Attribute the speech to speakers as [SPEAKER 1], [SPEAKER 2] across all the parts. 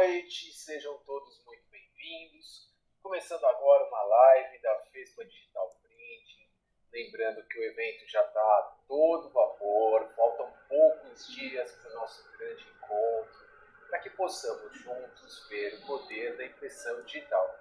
[SPEAKER 1] noite, sejam todos muito bem-vindos. Começando agora uma live da FESPA Digital Print. Lembrando que o evento já está a todo vapor, faltam poucos dias para o nosso grande encontro, para que possamos juntos ver o poder da impressão digital.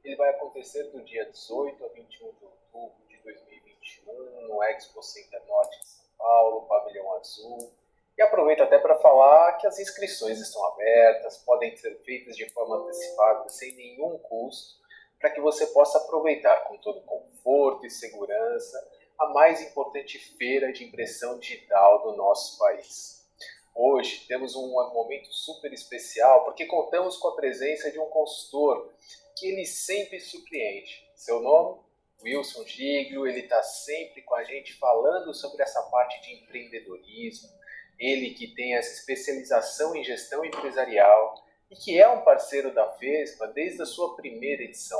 [SPEAKER 1] Ele vai acontecer do dia 18 a 21 de outubro de 2021, no Expo Center Norte de São Paulo, Pavilhão Azul. E aproveito até para falar que as inscrições estão abertas, podem ser feitas de forma antecipada, sem nenhum custo, para que você possa aproveitar com todo conforto e segurança a mais importante feira de impressão digital do nosso país. Hoje temos um momento super especial, porque contamos com a presença de um consultor que ele sempre surpreende. Seu nome? Wilson Giglio. Ele está sempre com a gente falando sobre essa parte de empreendedorismo. Ele que tem essa especialização em gestão empresarial e que é um parceiro da FESPA desde a sua primeira edição.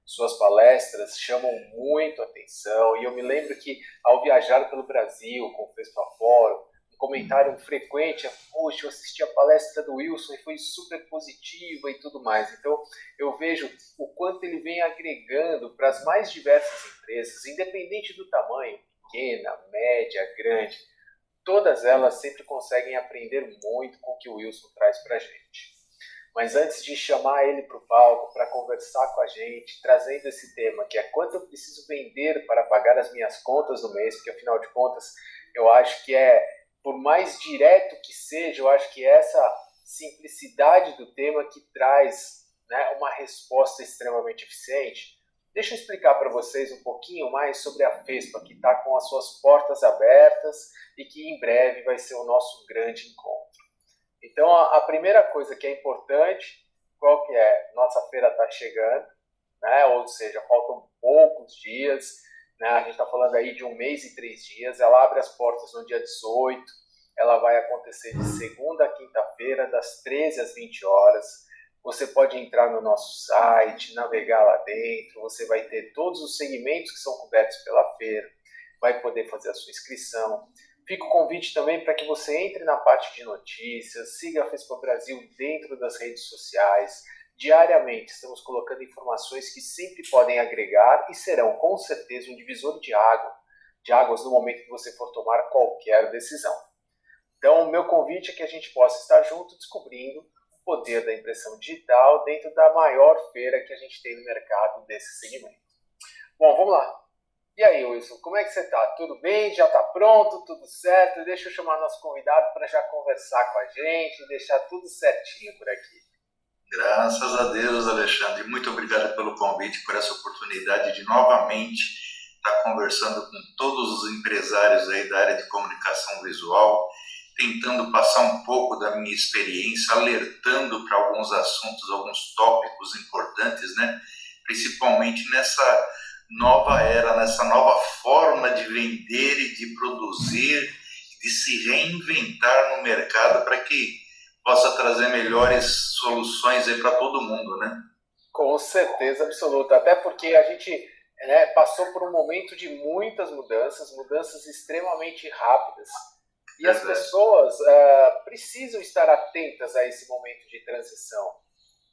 [SPEAKER 1] Suas palestras chamam muito atenção e eu me lembro que ao viajar pelo Brasil com o FESPA Fórum, um comentário frequente é: poxa, eu assisti a palestra do Wilson e foi super positiva e tudo mais. Então eu vejo o quanto ele vem agregando para as mais diversas empresas, independente do tamanho, pequena, média, grande. Todas elas sempre conseguem aprender muito com o que o Wilson traz para a gente. Mas antes de chamar ele para o palco para conversar com a gente, trazendo esse tema, que é quanto eu preciso vender para pagar as minhas contas no mês, porque afinal de contas, eu acho que por mais direto que seja, eu acho que essa simplicidade do tema que traz, né, uma resposta extremamente eficiente. Deixa eu explicar para vocês um pouquinho mais sobre a FESPA, que está com as suas portas abertas e que em breve vai ser o nosso grande encontro. Então, a primeira coisa que é importante, qual que é? Nossa feira está chegando, né? Ou seja, faltam poucos dias, né? A gente está falando aí de 1 mês e 3 dias. Ela abre as portas no dia 18, ela vai acontecer de segunda a quinta-feira, das 13 às 20 horas. Você pode entrar no nosso site, navegar lá dentro, você vai ter todos os segmentos que são cobertos pela feira, vai poder fazer a sua inscrição. Fica o convite também para que você entre na parte de notícias, siga a FESPA Brasil dentro das redes sociais. Diariamente estamos colocando informações que sempre podem agregar e serão com certeza um divisor de águas no momento que você for tomar qualquer decisão. Então o meu convite é que a gente possa estar junto descobrindo poder da impressão digital dentro da maior feira que a gente tem no mercado desse segmento. Bom, vamos lá. E aí, Wilson, como é que você está? Tudo bem? Já está pronto? Tudo certo? Deixa eu chamar nosso convidado para já conversar com a gente, deixar tudo certinho por aqui.
[SPEAKER 2] Graças a Deus, Alexandre. Muito obrigado pelo convite, por essa oportunidade de novamente estar conversando com todos os empresários aí da área de comunicação visual, tentando passar um pouco da minha experiência, alertando para alguns assuntos, alguns tópicos importantes, né? Principalmente nessa nova era, nessa nova forma de vender e de produzir, de se reinventar no mercado para que possa trazer melhores soluções aí para todo mundo, né?
[SPEAKER 1] Com certeza absoluta, até porque a gente passou por um momento de muitas mudanças extremamente rápidas. E as pessoas precisam estar atentas a esse momento de transição.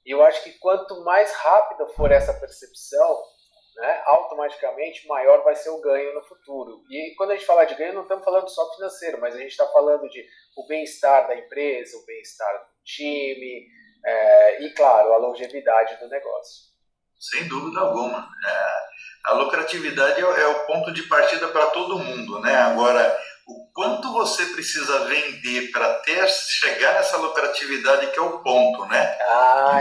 [SPEAKER 1] E eu acho que quanto mais rápida for essa percepção, né, automaticamente maior vai ser o ganho no futuro. E quando a gente fala de ganho, não estamos falando só financeiro, mas a gente está falando de o bem-estar da empresa, o bem-estar do time e, claro, a longevidade do negócio.
[SPEAKER 2] Sem dúvida alguma. A lucratividade é o ponto de partida para todo mundo, né? Agora, o quanto você precisa vender para chegar nessa lucratividade que é o ponto, né?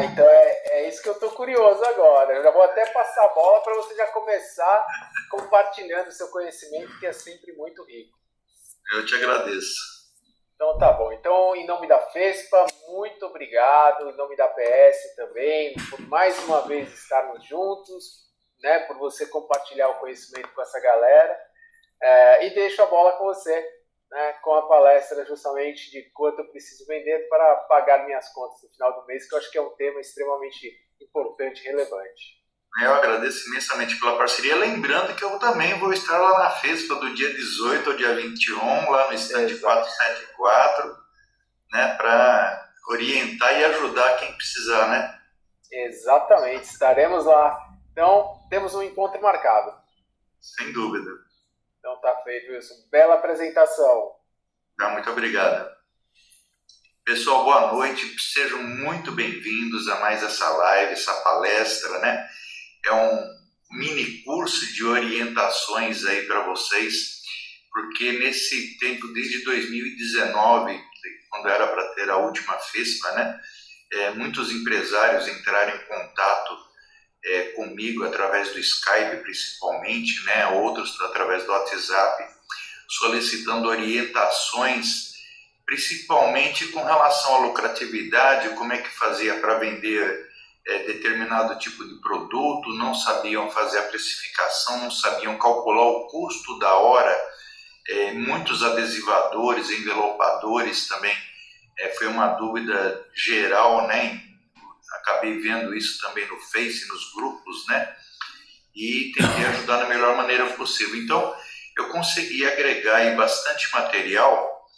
[SPEAKER 1] Então é isso que eu estou curioso agora. Eu já vou até passar a bola para você já começar compartilhando o seu conhecimento, que é sempre muito rico.
[SPEAKER 2] Eu te agradeço.
[SPEAKER 1] Então tá bom. Então, em nome da FESPA, muito obrigado. Em nome da PS também, por mais uma vez estarmos juntos, né, por você compartilhar o conhecimento com essa galera. E deixo a bola com você, né, com a palestra justamente de quanto eu preciso vender para pagar minhas contas no final do mês, que eu acho que é um tema extremamente importante e relevante.
[SPEAKER 2] Eu agradeço imensamente pela parceria, lembrando que eu também vou estar lá na FESPA do dia 18 ao dia 21, lá no stand 474, né, para orientar e ajudar quem precisar, né?
[SPEAKER 1] Exatamente, estaremos lá. Então, temos um encontro marcado.
[SPEAKER 2] Sem dúvida.
[SPEAKER 1] Então tá feito isso. Bela apresentação.
[SPEAKER 2] Tá, muito obrigado. Pessoal, boa noite. Sejam muito bem-vindos a mais essa live, essa palestra, né? É um mini curso de orientações aí para vocês, porque nesse tempo, desde 2019, quando era para ter a última FESPA, né? Muitos empresários entraram em contato comigo através do Skype, principalmente, né? Outros através do WhatsApp, solicitando orientações, principalmente com relação à lucratividade, como é que fazia para vender determinado tipo de produto, não sabiam fazer a precificação, não sabiam calcular o custo da hora, muitos adesivadores, envelopadores também, foi uma dúvida geral, né? Acabei vendo isso também no Face, nos grupos, né? E tentei ajudar da melhor maneira possível. Então, eu consegui agregar aí bastante material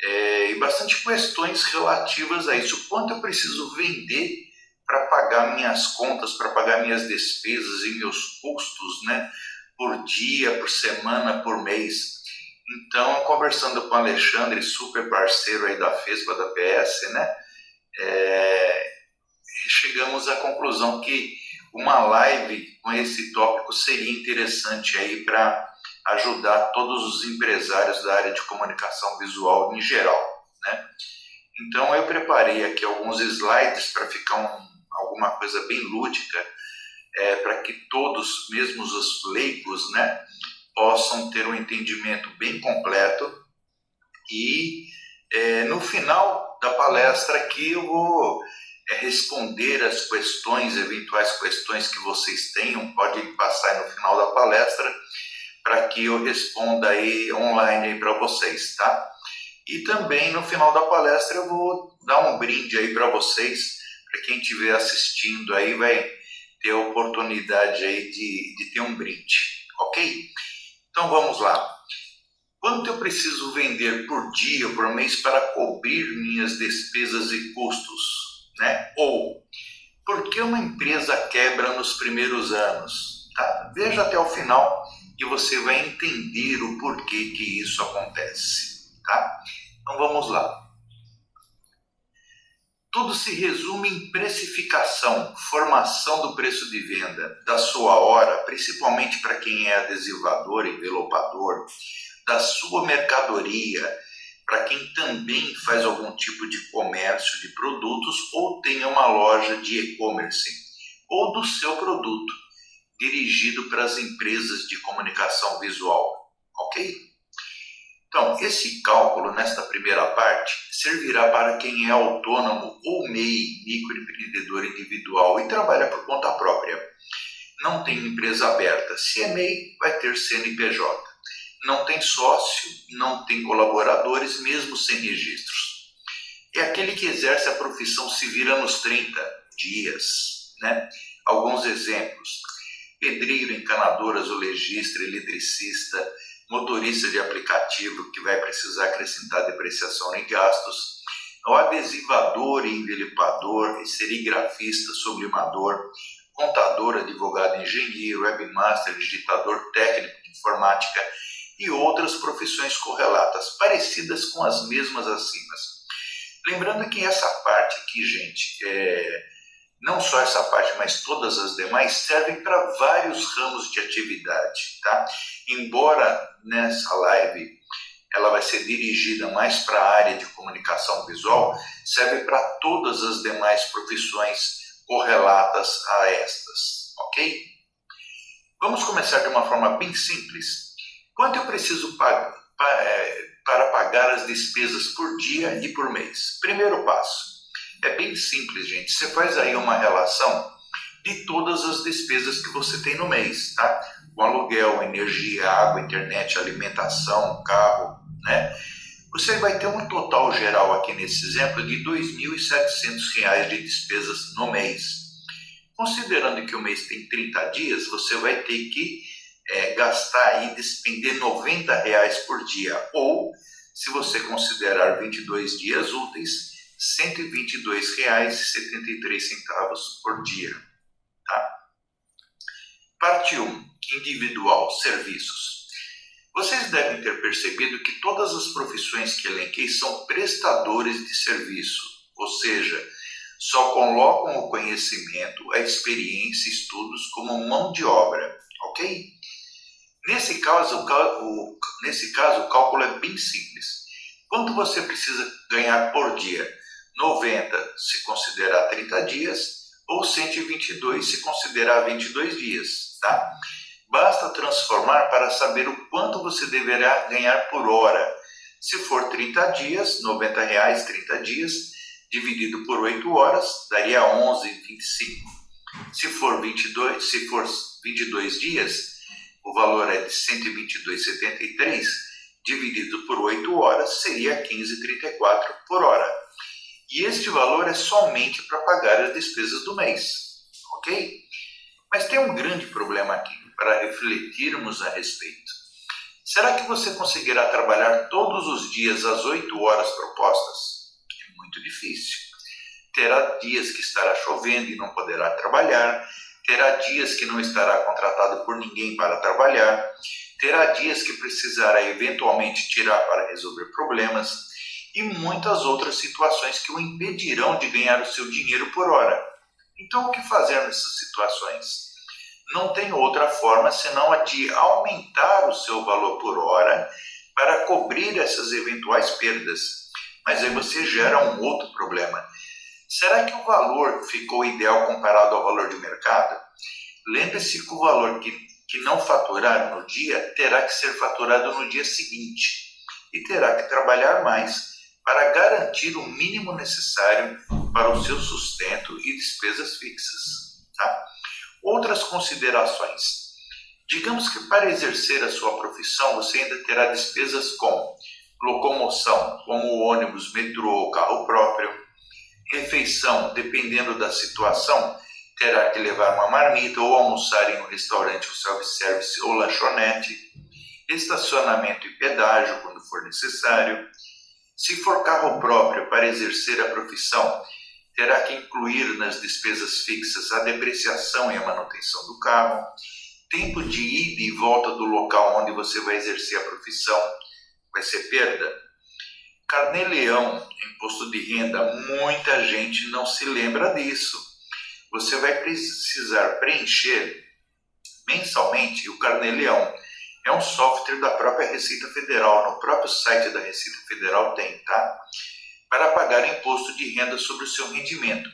[SPEAKER 2] e bastante questões relativas a isso. Quanto eu preciso vender para pagar minhas contas, para pagar minhas despesas e meus custos, né? Por dia, por semana, por mês. Então, conversando com o Alexandre, super parceiro aí da FESPA, da PS, né? Chegamos à conclusão que uma live com esse tópico seria interessante aí para ajudar todos os empresários da área de comunicação visual em geral, né? Então eu preparei aqui alguns slides para ficar alguma coisa bem lúdica, para que todos, mesmo os leigos, né, possam ter um entendimento bem completo. E no final da palestra aqui eu vou responder as questões, eventuais questões que vocês tenham, pode passar aí no final da palestra para que eu responda aí online aí para vocês, tá? E também no final da palestra eu vou dar um brinde aí para vocês, para quem estiver assistindo aí vai ter a oportunidade aí de ter um brinde, ok? Então vamos lá. Quanto eu preciso vender por dia, por mês para cobrir minhas despesas e custos, né? Ou por que uma empresa quebra nos primeiros anos? Tá? Veja até o final e você vai entender o porquê que isso acontece, tá? Então vamos lá. Tudo se resume em precificação, formação do preço de venda, da sua hora, principalmente para quem é adesivador, envelopador, da sua mercadoria, para quem também faz algum tipo de comércio de produtos ou tem uma loja de e-commerce, ou do seu produto, dirigido para as empresas de comunicação visual, ok? Então, esse cálculo, nesta primeira parte, servirá para quem é autônomo ou MEI, microempreendedor individual, e trabalha por conta própria. Não tem empresa aberta. Se é MEI, vai ter CNPJ. Não tem sócio, não tem colaboradores, mesmo sem registros. É aquele que exerce a profissão se vira nos 30 dias, né? Alguns exemplos: pedreiro, encanador, azulejista, eletricista, motorista de aplicativo que vai precisar acrescentar depreciação em gastos, o adesivador e envelopador, serigrafista, sublimador, contador, advogado, engenheiro, webmaster, digitador, técnico de informática e outras profissões correlatas, parecidas com as mesmas acima. Lembrando que essa parte aqui, gente, não só essa parte, mas todas as demais servem para vários ramos de atividade, tá? Embora nessa live ela vai ser dirigida mais para a área de comunicação visual, serve para todas as demais profissões correlatas a estas, ok? Vamos começar de uma forma bem simples. Quanto eu preciso pagar para pagar as despesas por dia e por mês? Primeiro passo. É bem simples, gente. Você faz aí uma relação de todas as despesas que você tem no mês, tá? O aluguel, energia, água, internet, alimentação, carro, né? Você vai ter um total geral aqui nesse exemplo de R$ 2.700 de despesas no mês. Considerando que o mês tem 30 dias, você vai ter que gastar e despender R$ 90 por dia. Ou, se você considerar 22 dias úteis, R$ 122,73 por dia. Tá? Parte 1. Individual, serviços. Vocês devem ter percebido que todas as profissões que elenquei são prestadores de serviço, ou seja, só colocam o conhecimento, a experiência e estudos como mão de obra, ok? Nesse caso, o cálculo é bem simples. Quanto você precisa ganhar por dia? 90 se considerar 30 dias ou 122 se considerar 22 dias, tá? Basta transformar para saber o quanto você deverá ganhar por hora. Se for 30 dias, R$ 90, 30 dias, dividido por 8 horas, daria 11,25. Se for 22 dias, o valor é de 122,73, dividido por 8 horas, seria 15,34 por hora. E este valor é somente para pagar as despesas do mês, ok? Mas tem um grande problema aqui, para refletirmos a respeito. Será que você conseguirá trabalhar todos os dias às 8 horas propostas? É muito difícil. Terá dias que estará chovendo e não poderá trabalhar, terá dias que não estará contratado por ninguém para trabalhar, terá dias que precisará eventualmente tirar para resolver problemas e muitas outras situações que o impedirão de ganhar o seu dinheiro por hora. Então, o que fazer nessas situações? Não tem outra forma senão a de aumentar o seu valor por hora para cobrir essas eventuais perdas. Mas aí você gera um outro problema. Será que o valor ficou ideal comparado ao valor de mercado? Lembre-se que o valor que não faturar no dia terá que ser faturado no dia seguinte e terá que trabalhar mais para garantir o mínimo necessário para o seu sustento e despesas fixas. Tá? Outras considerações. Digamos que para exercer a sua profissão você ainda terá despesas com locomoção, como ônibus, metrô ou carro próprio, refeição, dependendo da situação, terá que levar uma marmita ou almoçar em um restaurante ou self-service ou lanchonete, estacionamento e pedágio quando for necessário. Se for carro próprio para exercer a profissão, terá que incluir nas despesas fixas a depreciação e a manutenção do carro, tempo de ida e volta do local onde você vai exercer a profissão, vai ser perda. Carnê-leão, imposto de renda, muita gente não se lembra disso. Você vai precisar preencher mensalmente o Carnê-leão. É um software da própria Receita Federal, no próprio site da Receita Federal tem, tá? Para pagar imposto de renda sobre o seu rendimento,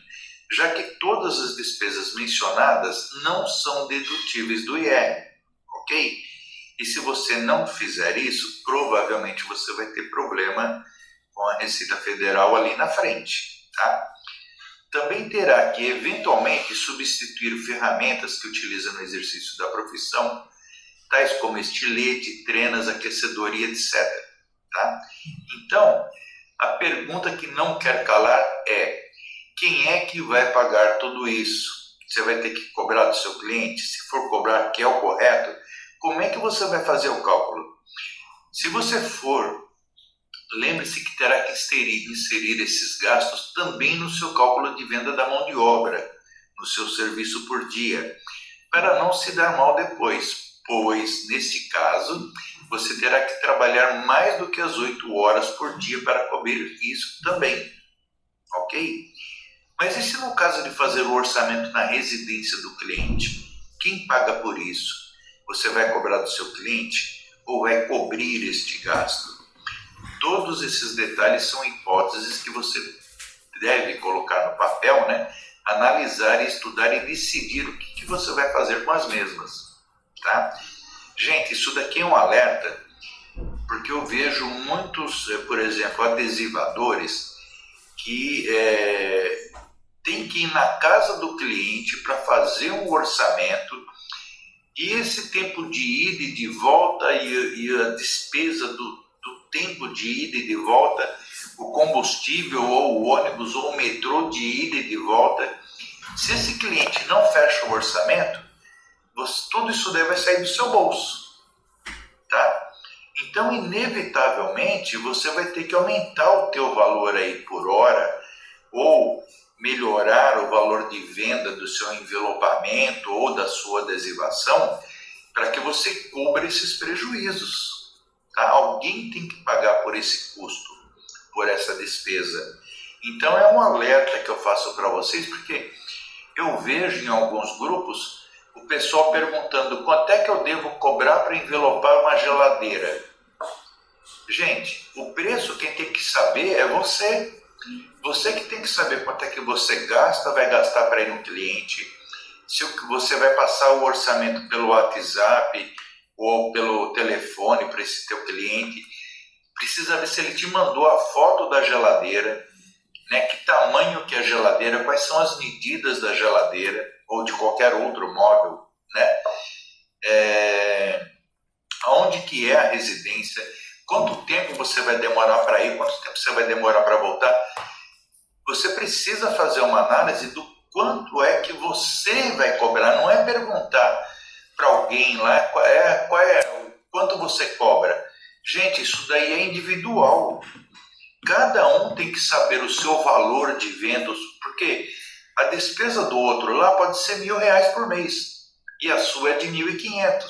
[SPEAKER 2] já que todas as despesas mencionadas não são dedutíveis do IR, ok? E se você não fizer isso, provavelmente você vai ter problema com a Receita Federal ali na frente, tá? Também terá que, eventualmente, substituir ferramentas que utiliza no exercício da profissão, tais como estilete, trenas, aquecedor e etc. Tá? Então, a pergunta que não quer calar é: quem é que vai pagar tudo isso? Você vai ter que cobrar do seu cliente? Se for cobrar, que é o correto, como é que você vai fazer o cálculo? Se você for, lembre-se que terá que inserir esses gastos também no seu cálculo de venda da mão de obra, no seu serviço por dia, para não se dar mal depois, pois, neste caso, você terá que trabalhar mais do que as 8 horas por dia para cobrir isso também, ok? Mas e se no caso de fazer o orçamento na residência do cliente? Quem paga por isso? Você vai cobrar do seu cliente ou vai cobrir este gasto? Todos esses detalhes são hipóteses que você deve colocar no papel, né? Analisar, estudar e decidir o que você vai fazer com as mesmas. Tá? Gente, isso daqui é um alerta, porque eu vejo muitos, por exemplo, adesivadores que tem que ir na casa do cliente para fazer um orçamento, e esse tempo de ida e de volta e a despesa do tempo de ida e de volta, o combustível ou o ônibus ou o metrô de ida e de volta, se esse cliente não fecha o orçamento, tudo isso daí vai sair do seu bolso, tá? Então, inevitavelmente, você vai ter que aumentar o teu valor aí por hora ou melhorar o valor de venda do seu envelopamento ou da sua adesivação para que você cubra esses prejuízos. Tá? Alguém tem que pagar por esse custo, por essa despesa. Então é um alerta que eu faço para vocês, porque eu vejo em alguns grupos o pessoal perguntando quanto é que eu devo cobrar para envelopar uma geladeira. Gente, o preço quem tem que saber é você. Você que tem que saber quanto é que você gasta, vai gastar para ir no cliente. Se você vai passar o orçamento pelo WhatsApp ou pelo telefone para esse teu cliente, precisa ver se ele te mandou a foto da geladeira, né? Que tamanho que é a geladeira, quais são as medidas da geladeira ou de qualquer outro móvel, né? Aonde que é a residência, quanto tempo você vai demorar para ir, quanto tempo você vai demorar para voltar. Você precisa fazer uma análise do quanto é que você vai cobrar, não é perguntar para alguém lá quanto você cobra. Gente, isso daí é individual. Cada um tem que saber o seu valor de vendas, porque a despesa do outro lá pode ser R$1.000 por mês e a sua é de 1.500.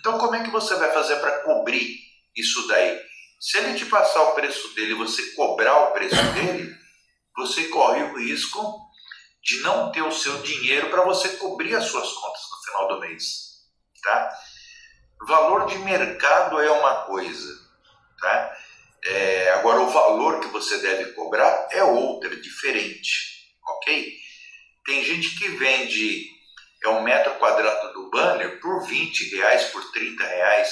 [SPEAKER 2] Então como é que você vai fazer para cobrir isso daí? Se ele te passar o preço dele e você cobrar o preço dele, você corre o risco de não ter o seu dinheiro para você cobrir as suas contas no final do mês. Tá? Valor de mercado é uma coisa, tá? Agora o valor que você deve cobrar é outra, diferente, ok? Tem gente que vende um metro quadrado do banner por R$20, por R$30.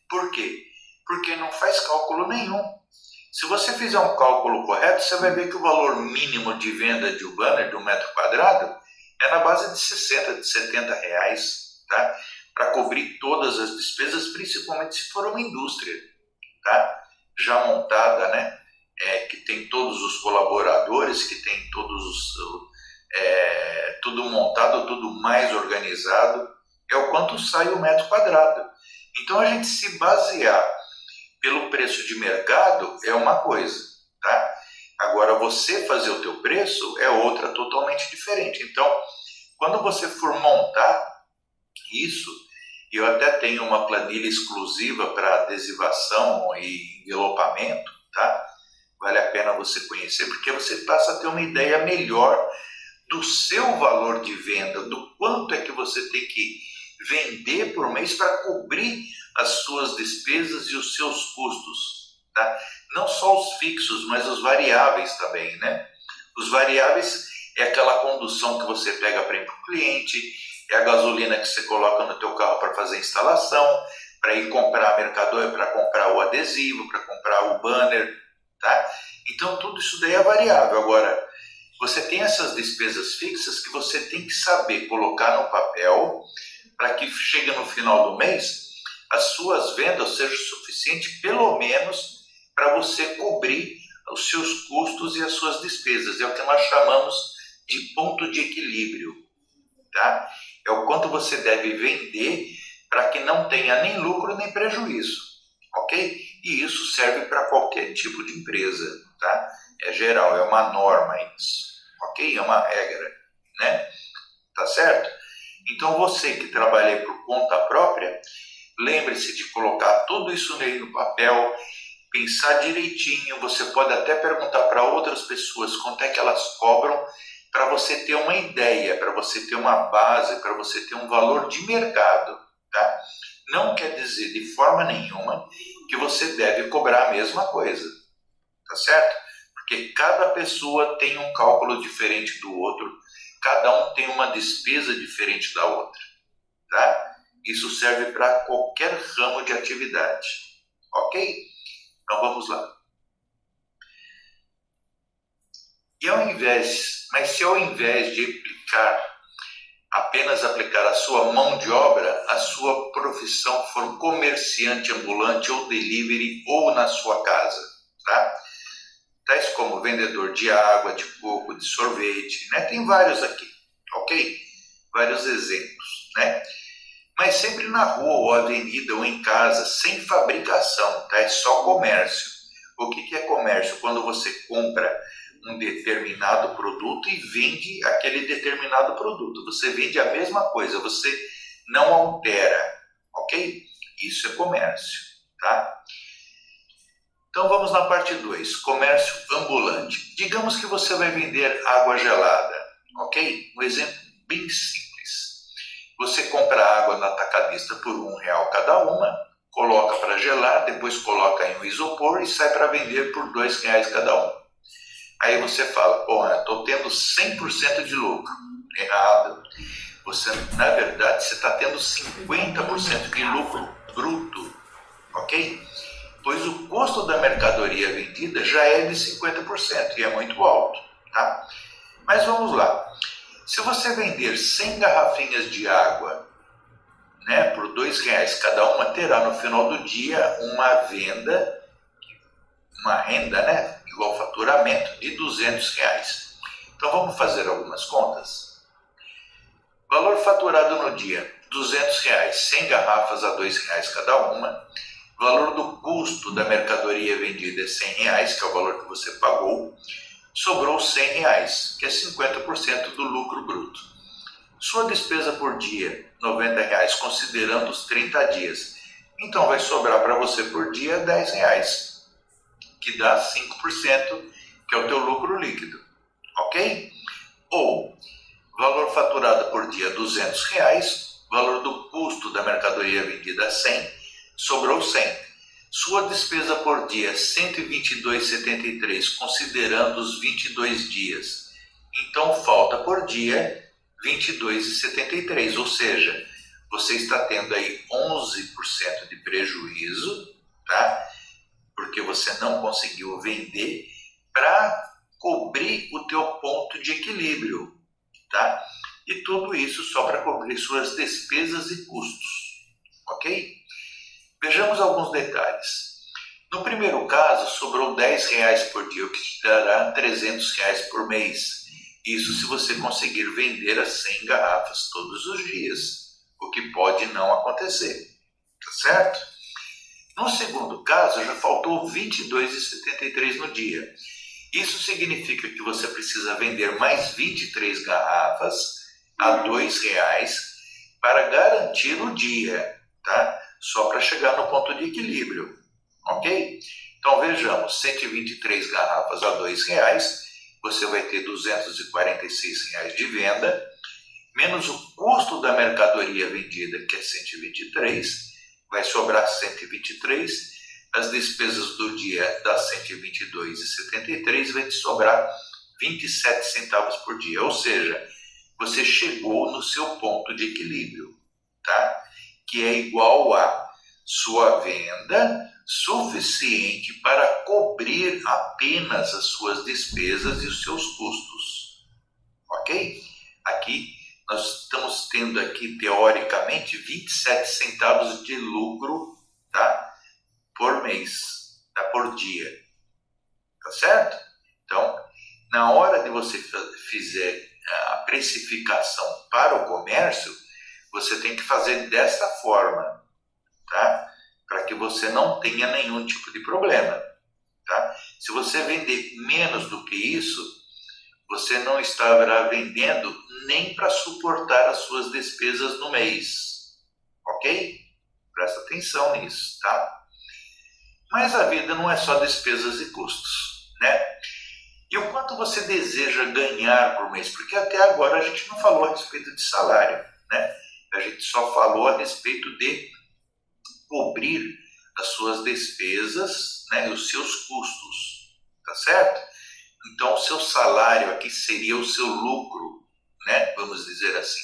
[SPEAKER 2] Por quê? Porque não faz cálculo nenhum. Se você fizer um cálculo correto, você vai ver que o valor mínimo de venda de um banner de um metro quadrado é na base de R$60, de R$70, tá? Para cobrir todas as despesas, principalmente se for uma indústria, tá? Já montada, né? Que tem todos os colaboradores, que tem tudo montado, tudo mais organizado, é o quanto sai o metro quadrado. Então a gente se basear pelo preço de mercado é uma coisa, tá? Agora você fazer o teu preço é outra, totalmente diferente. Então, quando você for montar isso, eu até tenho uma planilha exclusiva para adesivação e envelopamento, tá? Vale a pena você conhecer, porque você passa a ter uma ideia melhor do seu valor de venda, do quanto é que você tem que vender por mês para cobrir as suas despesas e os seus custos, tá? Não só os fixos, mas os variáveis também, né? Os variáveis é aquela condução que você pega para ir para o cliente, é a gasolina que você coloca no teu carro para fazer a instalação, para ir comprar a mercadoria, para comprar o adesivo, para comprar o banner, tá? Então tudo isso daí é variável. Agora, você tem essas despesas fixas que você tem que saber colocar no papel para que chegue no final do mês as suas vendas sejam suficientes, pelo menos, para você cobrir os seus custos e as suas despesas. É o que nós chamamos de ponto de equilíbrio, tá? É o quanto você deve vender para que não tenha nem lucro nem prejuízo, ok? E isso serve para qualquer tipo de empresa, tá? É geral, é uma norma isso, ok? É uma regra, né? Tá certo? Então você que trabalha por conta própria, lembre-se de colocar tudo isso aí no papel, pensar direitinho. Você pode até perguntar para outras pessoas quanto é que elas cobram, para você ter uma ideia, para você ter uma base, para você ter um valor de mercado, tá? Não quer dizer de forma nenhuma que você deve cobrar a mesma coisa, tá certo? Porque cada pessoa tem um cálculo diferente do outro, cada um tem uma despesa diferente da outra, tá? Isso serve para qualquer ramo de atividade, ok? Então vamos lá. Se ao invés de apenas aplicar a sua mão de obra, a sua profissão for comerciante ambulante ou delivery ou na sua casa, tá? Tais como vendedor de água, de coco, de sorvete, né? Tem vários aqui, ok? Vários exemplos, né? Mas sempre na rua ou avenida ou em casa, sem fabricação, tá? É só comércio. O que é comércio? Quando você compra um determinado produto e vende aquele determinado produto. Você vende a mesma coisa, você não altera, ok? Isso é comércio, tá? Então vamos na parte 2, comércio ambulante. Digamos que você vai vender água gelada, ok? Um exemplo bem simples. Você compra água na atacadista por R$1 cada uma, coloca para gelar, depois coloca em um isopor e sai para vender por R$2 cada um. Aí você fala, estou tendo 100% de lucro. Errado. Você, na verdade, você está tendo 50% de lucro bruto, ok? Pois o custo da mercadoria vendida já é de 50% e é muito alto, tá? Mas vamos lá. Se você vender 100 garrafinhas de água, né, por R$2 cada uma, terá no final do dia uma renda, né, igual faturamento de R$200. Então vamos fazer algumas contas. Valor faturado no dia, R$200, 100 garrafas a R$2 cada uma. Valor do custo da mercadoria vendida é R$100, que é o valor que você pagou. Sobrou R$100, que é 50% do lucro bruto. Sua despesa por dia, R$90, considerando os 30 dias. Então vai sobrar para você por dia R$10, que dá 5%, que é o teu lucro líquido, ok? Ou, valor faturado por dia R$200, valor do custo da mercadoria vendida 100, sobrou 100. Sua despesa por dia 122,73, considerando os 22 dias. Então falta por dia 22,73, ou seja, você está tendo aí 11% de prejuízo, tá? Porque você não conseguiu vender para cobrir o teu ponto de equilíbrio, tá? E tudo isso só para cobrir suas despesas e custos, ok? Vejamos alguns detalhes. No primeiro caso, sobrou R$10 por dia, o que te dará R$300 por mês. Isso se você conseguir vender as 100 garrafas todos os dias, o que pode não acontecer, tá certo? No segundo caso, já faltou R$22,73 no dia. Isso significa que você precisa vender mais 23 garrafas a R$2 para garantir o dia, tá? Só para chegar no ponto de equilíbrio, ok? Então vejamos, 123 garrafas a R$2, você vai ter R$246 de venda, menos o custo da mercadoria vendida, que é 123, vai sobrar 123, as despesas do dia dá 122,73, vai te sobrar 27 centavos por dia, ou seja, você chegou no seu ponto de equilíbrio, tá? Que é igual a sua venda suficiente para cobrir apenas as suas despesas e os seus custos, ok? Aqui nós estamos tendo aqui teoricamente 27 centavos de lucro, tá? Por mês, tá? Por dia, tá certo? Então, na hora de você fizer a precificação para o comércio, você tem que fazer dessa forma, tá? Para que você não tenha nenhum tipo de problema, tá? Se você vender menos do que isso, você não estará vendendo nem para suportar as suas despesas no mês, ok? Presta atenção nisso, tá? Mas a vida não é só despesas e custos, né? E o quanto você deseja ganhar por mês? Porque até agora a gente não falou a respeito de salário, né? A gente só falou a respeito de cobrir as suas despesas, né, e os seus custos, tá certo? Então, o seu salário aqui seria o seu lucro, né, vamos dizer assim.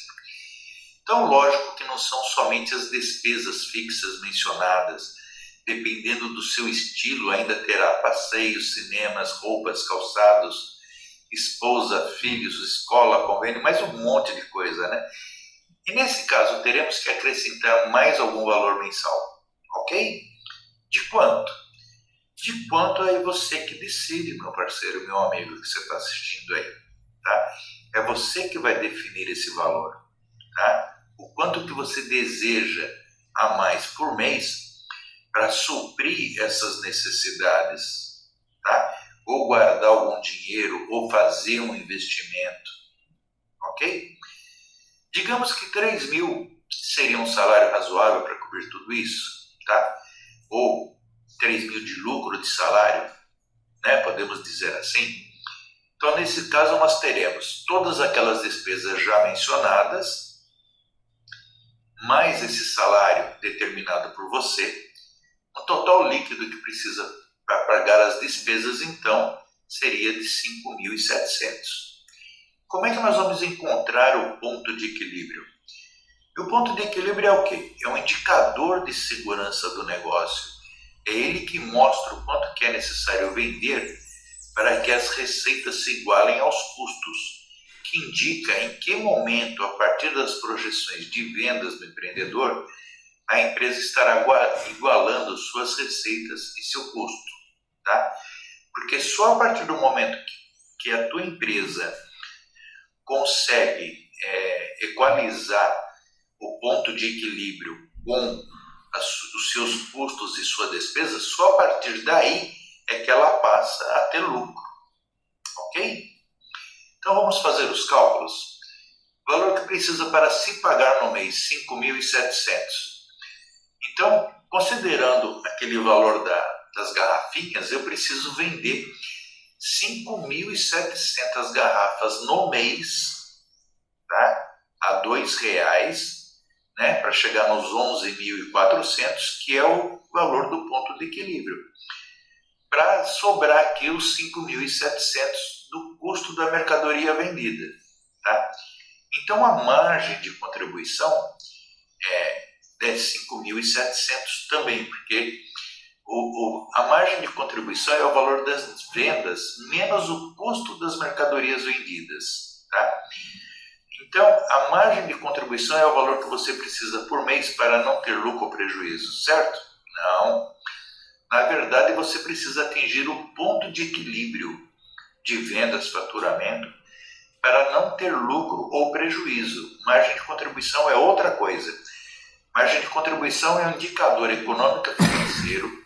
[SPEAKER 2] Então, lógico que não são somente as despesas fixas mencionadas. Dependendo do seu estilo, ainda terá passeios, cinemas, roupas, calçados, esposa, filhos, escola, convênio, mais um monte de coisa, né? E nesse caso, teremos que acrescentar mais algum valor mensal, ok? De quanto? De quanto é você que decide, meu parceiro, meu amigo que você está assistindo aí, tá? É você que vai definir esse valor, tá? O quanto que você deseja a mais por mês para suprir essas necessidades, tá? ou guardar algum dinheiro, ou fazer um investimento, ok? Digamos que 3 mil seria um salário razoável para cobrir tudo isso, tá? Ou 3 mil de lucro de salário, né? Podemos dizer assim. Então, nesse caso, nós teremos todas aquelas despesas já mencionadas, mais esse salário determinado por você, o total líquido que precisa para pagar as despesas, então, seria de 5.700. Como é que nós vamos encontrar o ponto de equilíbrio? E o ponto de equilíbrio é o quê? É um indicador de segurança do negócio. É ele que mostra o quanto que é necessário vender para que as receitas se igualem aos custos, que indica em que momento, a partir das projeções de vendas do empreendedor, a empresa estará igualando suas receitas e seu custo, tá? Porque só a partir do momento que a tua empresa consegue equalizar o ponto de equilíbrio com os seus custos e sua despesa, só a partir daí é que ela passa a ter lucro, ok? Então vamos fazer os cálculos. O valor que precisa para se pagar no mês, 5.700. Então, considerando aquele valor das garrafinhas, eu preciso vender 5.700 garrafas no mês, tá? A R$2, né? Para chegar nos 11.400, que é o valor do ponto de equilíbrio. Para sobrar aqui os 5.700 do custo da mercadoria vendida, tá? Então, a margem de contribuição é de 5.700 também, porque a margem de contribuição é o valor das vendas menos o custo das mercadorias vendidas, tá? Então, a margem de contribuição é o valor que você precisa por mês para não ter lucro ou prejuízo, certo? Não. Na verdade, você precisa atingir o ponto de equilíbrio de vendas, faturamento, para não ter lucro ou prejuízo. Margem de contribuição é outra coisa. Margem de contribuição é um indicador econômico e financeiro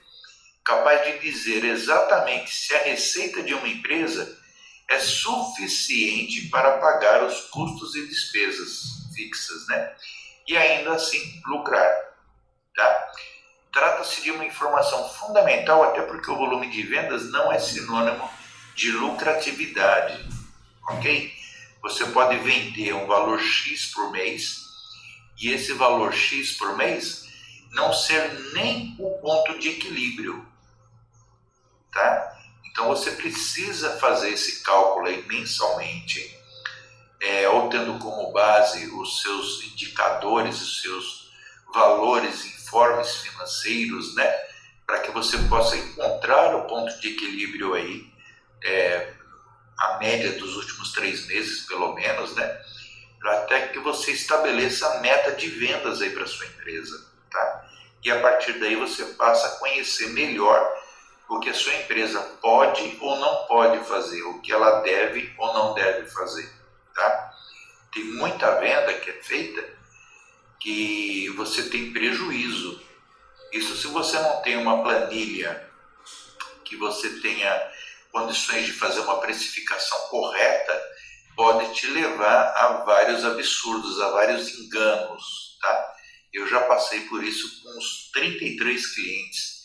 [SPEAKER 2] capaz de dizer exatamente se a receita de uma empresa é suficiente para pagar os custos e despesas fixas, né? E ainda assim lucrar, tá? Trata-se de uma informação fundamental, até porque o volume de vendas não é sinônimo de lucratividade, ok? Você pode vender um valor X por mês e esse valor X por mês não ser nem o ponto de equilíbrio, tá? Então você precisa fazer esse cálculo aí mensalmente, ou tendo como base os seus indicadores, os seus valores, informes financeiros, né? Para que você possa encontrar o ponto de equilíbrio aí, a média dos últimos 3 meses, pelo menos, né? Até que você estabeleça a meta de vendas aí para sua empresa, tá? E a partir daí você passa a conhecer melhor o que a sua empresa pode ou não pode fazer, o que ela deve ou não deve fazer, tá? Tem muita venda que é feita que você tem prejuízo. Isso se você não tem uma planilha, que você tenha condições de fazer uma precificação correta, pode te levar a vários absurdos, a vários enganos, tá? Eu já passei por isso com uns 33 clientes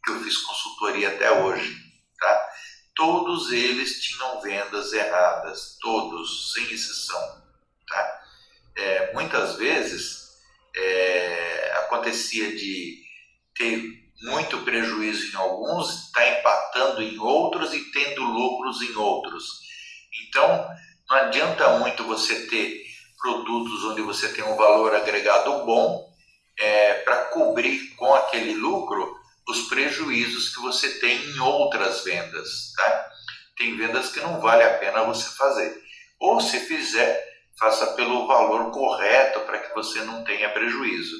[SPEAKER 2] que eu fiz consultoria até hoje, tá? Todos eles tinham vendas erradas, todos, sem exceção, tá? Muitas vezes acontecia de ter muito prejuízo em alguns, estar empatando em outros e tendo lucros em outros. Então, não adianta muito você ter produtos onde você tem um valor agregado bom para cobrir com aquele lucro os prejuízos que você tem em outras vendas, tá? Tem vendas que não vale a pena você fazer. Ou se fizer, faça pelo valor correto para que você não tenha prejuízo,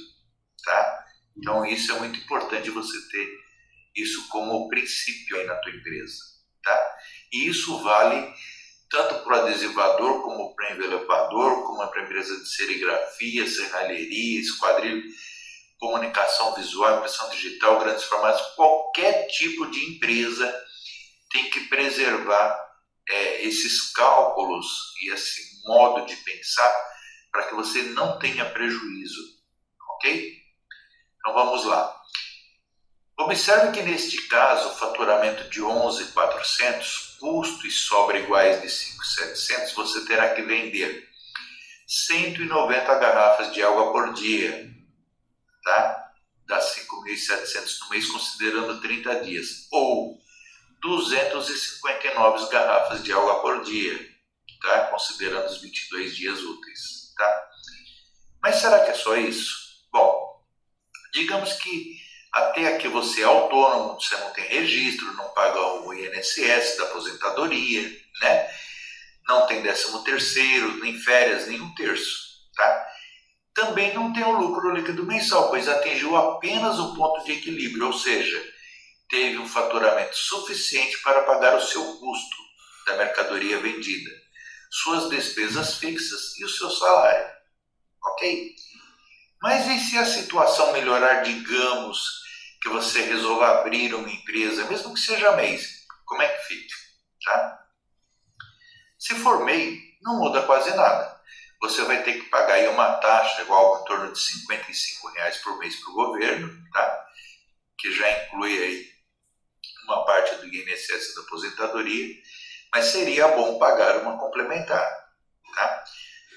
[SPEAKER 2] tá? Então isso é muito importante você ter isso como princípio aí na tua empresa, tá? E isso vale tanto para o adesivador, como para o envelopador, como para a empresa de serigrafia, serralheria, esquadrilha, comunicação visual, impressão digital, grandes formatos, qualquer tipo de empresa tem que preservar esses cálculos e esse modo de pensar para que você não tenha prejuízo, ok? Então vamos lá. Observe que neste caso o faturamento de 11.400, custo e sobra iguais de 5.700, você terá que vender 190 garrafas de água por dia, tá? Dá 5.700 no mês considerando 30 dias, ou 259 garrafas de água por dia, tá? Considerando os 22 dias úteis, tá? Mas será que é só isso? Bom, digamos que até aqui você é autônomo, você não tem registro, não paga o INSS da aposentadoria, né? Não tem 13º, nem férias, nem um terço, tá? Também não tem o lucro líquido mensal, pois atingiu apenas o ponto de equilíbrio, ou seja, teve um faturamento suficiente para pagar o seu custo da mercadoria vendida, suas despesas fixas e o seu salário, ok? Mas e se a situação melhorar, digamos que você resolva abrir uma empresa, mesmo que seja mês, como é que fica, tá? Se for MEI, não muda quase nada. Você vai ter que pagar aí uma taxa igual em torno de R$55 por mês para o governo, tá? Que já inclui aí uma parte do INSS da aposentadoria, mas seria bom pagar uma complementar, tá?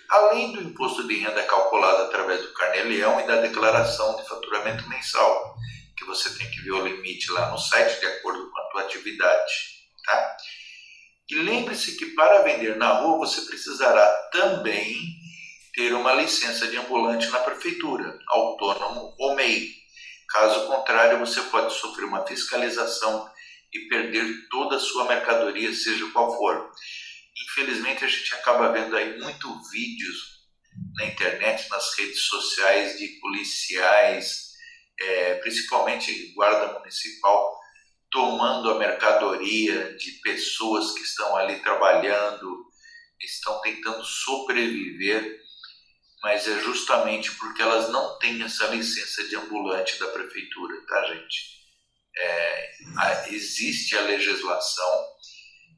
[SPEAKER 2] Além do imposto de renda calculado através do Carnê-Leão e da declaração de faturamento mensal, que você tem que ver o limite lá no site de acordo com a tua atividade, tá? E lembre-se que para vender na rua você precisará também ter uma licença de ambulante na prefeitura, autônomo ou MEI. Caso contrário, você pode sofrer uma fiscalização e perder toda a sua mercadoria, seja qual for. Infelizmente, a gente acaba vendo aí muito vídeos na internet, nas redes sociais de policiais, principalmente guarda municipal, tomando a mercadoria de pessoas que estão ali trabalhando, estão tentando sobreviver, mas é justamente porque elas não têm essa licença de ambulante da prefeitura, tá, gente? Existe a legislação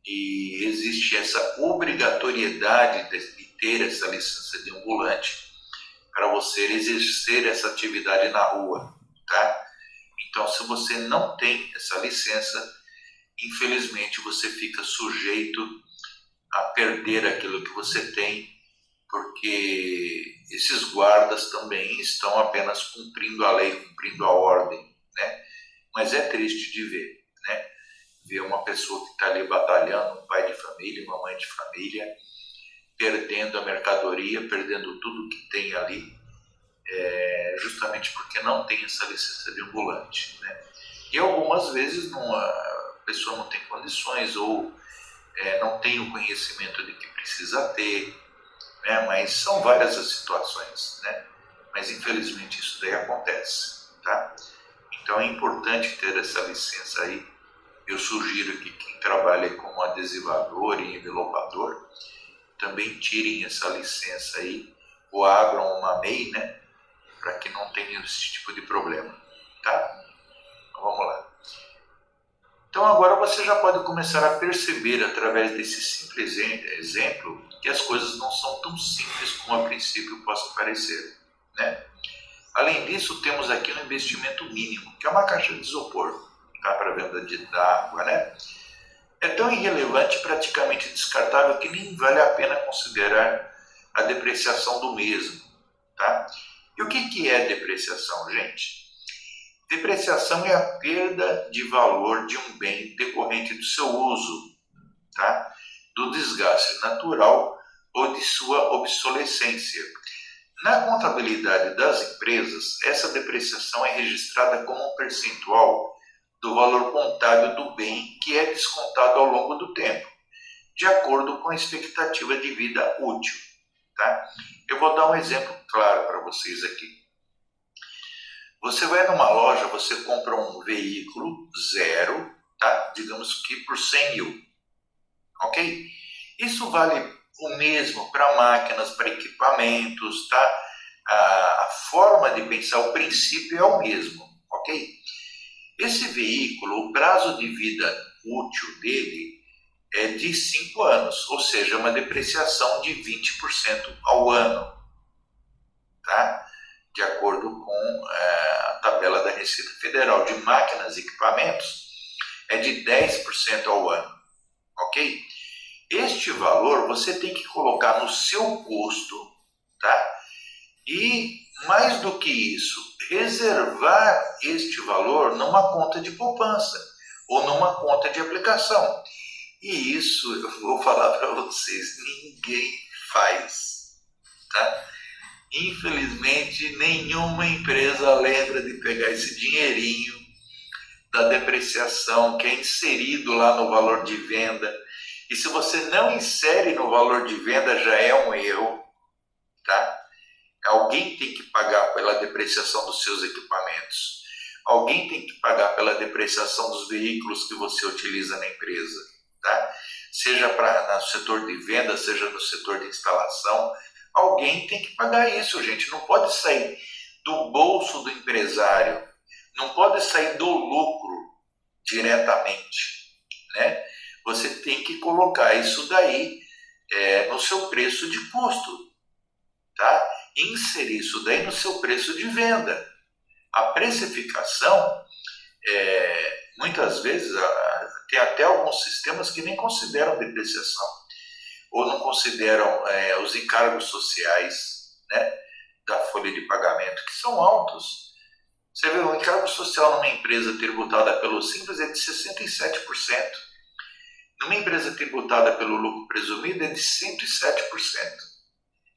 [SPEAKER 2] e existe essa obrigatoriedade de ter essa licença de ambulante para você exercer essa atividade na rua, tá? Então, se você não tem essa licença, infelizmente você fica sujeito a perder aquilo que você tem, porque esses guardas também estão apenas cumprindo a lei, cumprindo a ordem, né? Mas é triste de ver, né? Ver uma pessoa que está ali batalhando, um pai de família, uma mãe de família, perdendo a mercadoria, perdendo tudo que tem ali, justamente porque não tem essa licença de ambulante, né? E algumas vezes a pessoa não tem condições ou não tem o conhecimento de que precisa ter, né? Mas são várias as situações, né? Mas infelizmente isso daí acontece, tá? Então é importante ter essa licença aí. Eu sugiro que quem trabalha como adesivador e envelopador também tirem essa licença aí ou abram uma MEI, né? Para que não tenha esse tipo de problema, tá? Então vamos lá. Então agora você já pode começar a perceber através desse simples exemplo que as coisas não são tão simples como a princípio possa parecer, né? Além disso, temos aqui um investimento mínimo, que é uma caixa de isopor, tá? Para venda da água, né? É tão irrelevante e praticamente descartável que nem vale a pena considerar a depreciação do mesmo, tá? E o que é depreciação, gente? Depreciação é a perda de valor de um bem decorrente do seu uso, tá? Do desgaste natural ou de sua obsolescência. Na contabilidade das empresas, essa depreciação é registrada como um percentual do valor contábil do bem que é descontado ao longo do tempo, de acordo com a expectativa de vida útil, tá? Eu vou dar um exemplo claro para vocês aqui. Você vai numa loja, você compra um veículo zero, tá? Digamos que por 100 mil, ok? Isso vale o mesmo para máquinas, para equipamentos, tá? A forma de pensar, o princípio é o mesmo, ok? Esse veículo, o prazo de vida útil dele é de 5 anos, ou seja, uma depreciação de 20% ao ano, tá? De acordo com a tabela da Receita Federal de máquinas e equipamentos, é de 10% ao ano, ok? Este valor você tem que colocar no seu custo, tá? E, mais do que isso, reservar este valor numa conta de poupança ou numa conta de aplicação. E isso, eu vou falar para vocês, ninguém faz, tá? Infelizmente, nenhuma empresa lembra de pegar esse dinheirinho da depreciação que é inserido lá no valor de venda. E se você não insere no valor de venda, já é um erro, tá? Alguém tem que pagar pela depreciação dos seus equipamentos. Alguém tem que pagar pela depreciação dos veículos que você utiliza na empresa, tá? Seja no setor de venda, seja no setor de instalação. Alguém tem que pagar isso, gente. Não pode sair do bolso do empresário. Não pode sair do lucro diretamente, né? Você tem que colocar isso daí no seu preço de custo, tá? Inserir isso daí no seu preço de venda. A precificação, muitas vezes, tem até alguns sistemas que nem consideram depreciação, ou não consideram os encargos sociais, né, da folha de pagamento, que são altos. Você vê, o encargo social numa empresa tributada pelo Simples é de 67%. Numa empresa tributada pelo lucro presumido é de 107%.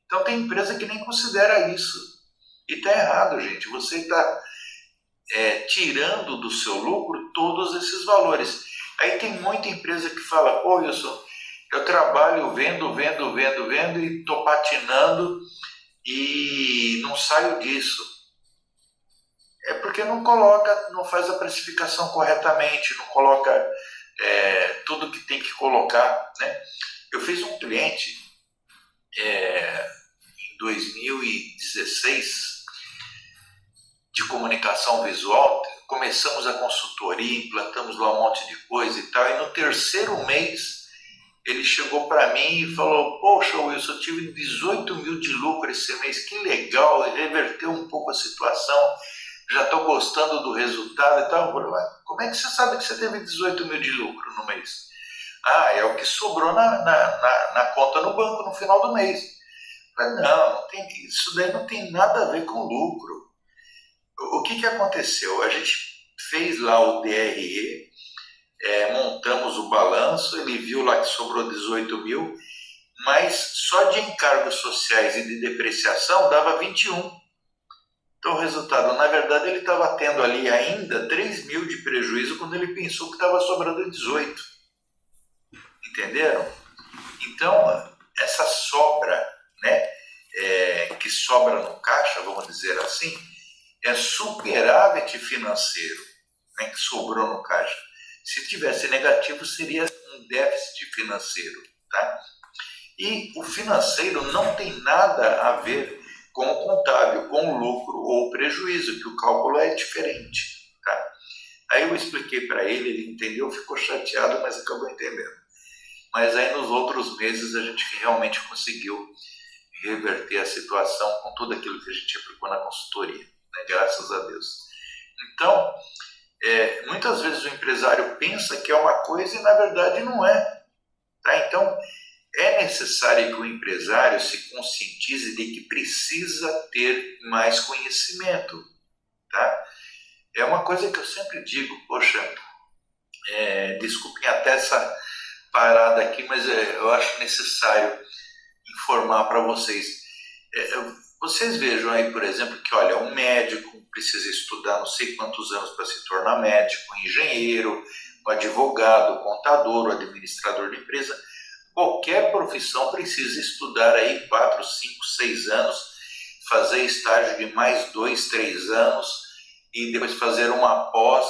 [SPEAKER 2] Então tem empresa que nem considera isso. E está errado, gente. Você está tirando do seu lucro todos esses valores. Aí tem muita empresa que fala, pô, Wilson, eu trabalho vendo e estou patinando e não saio disso. É porque não faz a precificação corretamente, não coloca tudo que tem que colocar, né? Eu fiz um cliente em 2016 de comunicação visual, começamos a consultoria, implantamos lá um monte de coisa e tal, e no terceiro mês ele chegou para mim e falou, poxa Wilson, eu tive 18 mil de lucro esse mês, que legal, reverteu um pouco a situação, já estou gostando do resultado e tal. Eu falei, como é que você sabe que você teve 18 mil de lucro no mês? Ah, é o que sobrou na conta no banco no final do mês. Eu falei, não tem, isso daí não tem nada a ver com lucro. O que aconteceu? A gente fez lá o DRE, montamos o balanço, ele viu lá que sobrou 18 mil, mas só de encargos sociais e de depreciação dava 21. Então o resultado, na verdade, ele estava tendo ali ainda 3 mil de prejuízo quando ele pensou que estava sobrando 18. Entenderam? Então, essa sobra, né, que sobra no caixa, vamos dizer assim, é superávit financeiro, né, que sobrou no caixa. Se tivesse negativo, seria um déficit financeiro, tá? E o financeiro não tem nada a ver com o contábil, com o lucro ou prejuízo, que o cálculo é diferente, tá? Aí eu expliquei para ele, ele entendeu, ficou chateado, mas acabou entendendo. Mas aí nos outros meses a gente realmente conseguiu reverter a situação com tudo aquilo que a gente aplicou na consultoria, né? Graças a Deus. Então, muitas vezes o empresário pensa que é uma coisa e na verdade não é, tá? Então, é necessário que o empresário se conscientize de que precisa ter mais conhecimento, tá? É uma coisa que eu sempre digo, poxa, desculpem até essa parada aqui, mas eu acho necessário informar para vocês. Vocês vejam aí, por exemplo, que olha, um médico precisa estudar não sei quantos anos para se tornar médico, um engenheiro, um advogado, um contador, um administrador de empresa. Qualquer profissão precisa estudar aí 4, 5, 6 anos, fazer estágio de mais 2, 3 anos e depois fazer uma pós.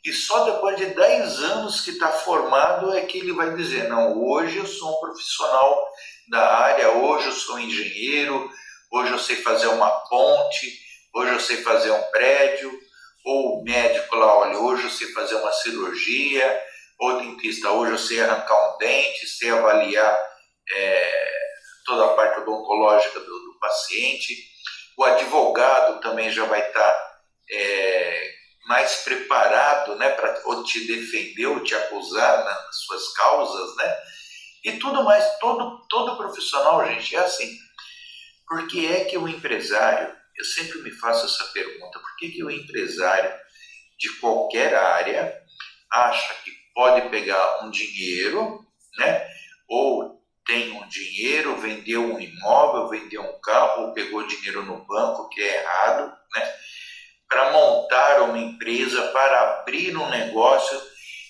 [SPEAKER 2] E só depois de 10 anos que está formado é que ele vai dizer, não, hoje eu sou um profissional da área, hoje eu sou um engenheiro, hoje eu sei fazer uma ponte, hoje eu sei fazer um prédio, ou o médico lá, olha, hoje eu sei fazer uma cirurgia, ou dentista, hoje eu sei arrancar um dente, sei avaliar toda a parte odontológica do paciente. O advogado também já vai estar mais preparado, né, para ou te defender ou te acusar nas suas causas, né? E tudo mais, todo profissional, gente, é assim. Por que é que o empresário, eu sempre me faço essa pergunta, por que o empresário de qualquer área acha que pode pegar um dinheiro, né? Ou tem um dinheiro, vendeu um imóvel, vendeu um carro, ou pegou dinheiro no banco, que é errado, né? Para montar uma empresa, para abrir um negócio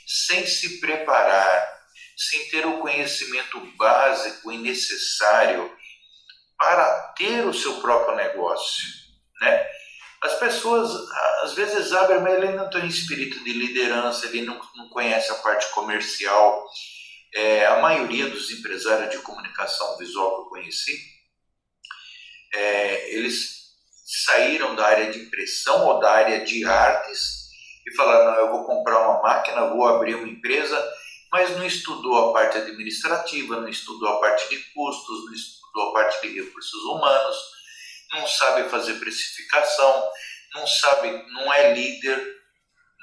[SPEAKER 2] sem se preparar, sem ter o conhecimento básico e necessário para ter o seu próprio negócio, né? As pessoas às vezes abrem, mas ele não tem espírito de liderança, ele não conhece a parte comercial. A maioria dos empresários de comunicação visual que eu conheci, eles saíram da área de impressão ou da área de artes e falaram, não, eu vou comprar uma máquina, vou abrir uma empresa, mas não estudou a parte administrativa, não estudou a parte de custos, não estudou a parte de recursos humanos, não sabe fazer precificação, não sabe, não é líder,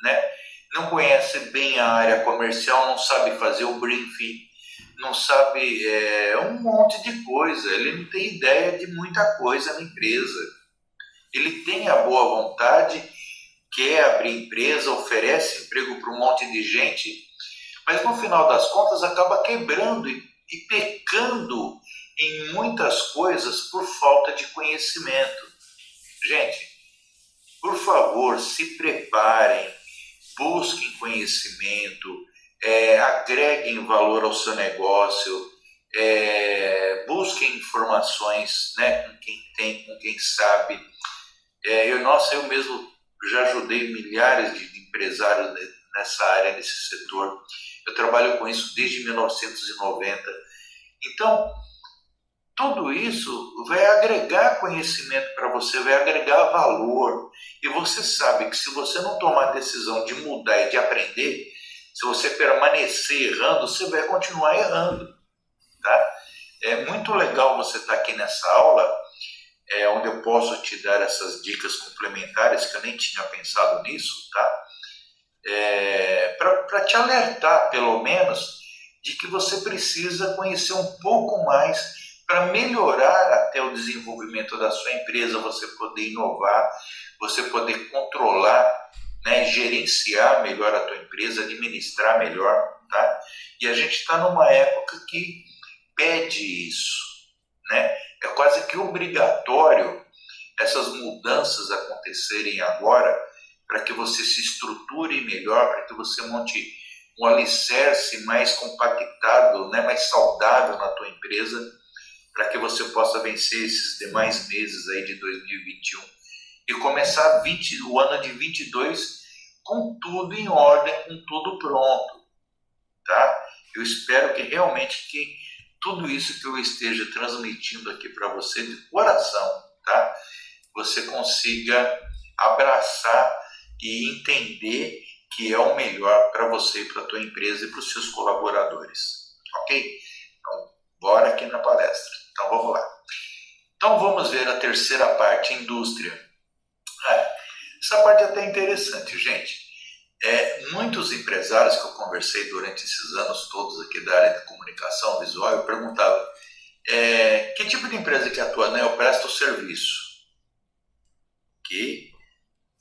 [SPEAKER 2] né? Não conhece bem a área comercial, não sabe fazer o briefing, não sabe um monte de coisa, ele não tem ideia de muita coisa na empresa. Ele tem a boa vontade, quer abrir empresa, oferece emprego para um monte de gente, mas no final das contas acaba quebrando e pecando em muitas coisas por falta de conhecimento. Gente, por favor, se preparem, busquem conhecimento, agreguem valor ao seu negócio, busquem informações, né, com quem tem, com quem sabe. Eu mesmo já ajudei milhares de empresários nessa área, nesse setor. Eu trabalho com isso desde 1990. Então, tudo isso vai agregar conhecimento para você, vai agregar valor. E você sabe que se você não tomar a decisão de mudar e de aprender, se você permanecer errando, você vai continuar errando. Tá? É muito legal você estar aqui nessa aula, onde eu posso te dar essas dicas complementares, que eu nem tinha pensado nisso, tá? Para te alertar, pelo menos, de que você precisa conhecer um pouco mais para melhorar até o desenvolvimento da sua empresa, você poder inovar, você poder controlar, né, gerenciar melhor a tua empresa, administrar melhor, tá? E a gente está numa época que pede isso, né? É quase que obrigatório essas mudanças acontecerem agora para que você se estruture melhor, para que você monte um alicerce mais compactado, né, mais saudável na tua empresa, para que você possa vencer esses demais meses aí de 2021 e começar o ano de 22 com tudo em ordem, com tudo pronto, tá? Eu espero que realmente que tudo isso que eu esteja transmitindo aqui para você de coração, tá? Você consiga abraçar e entender que é o melhor para você, para a tua empresa e para os seus colaboradores, ok? Então, bora aqui na palestra. Então, vamos lá. Então, vamos ver a terceira parte, indústria. Essa parte é até interessante, gente. Muitos empresários que eu conversei durante esses anos todos aqui da área de comunicação visual, eu perguntava, que tipo de empresa que atua? Eu presto serviço. Que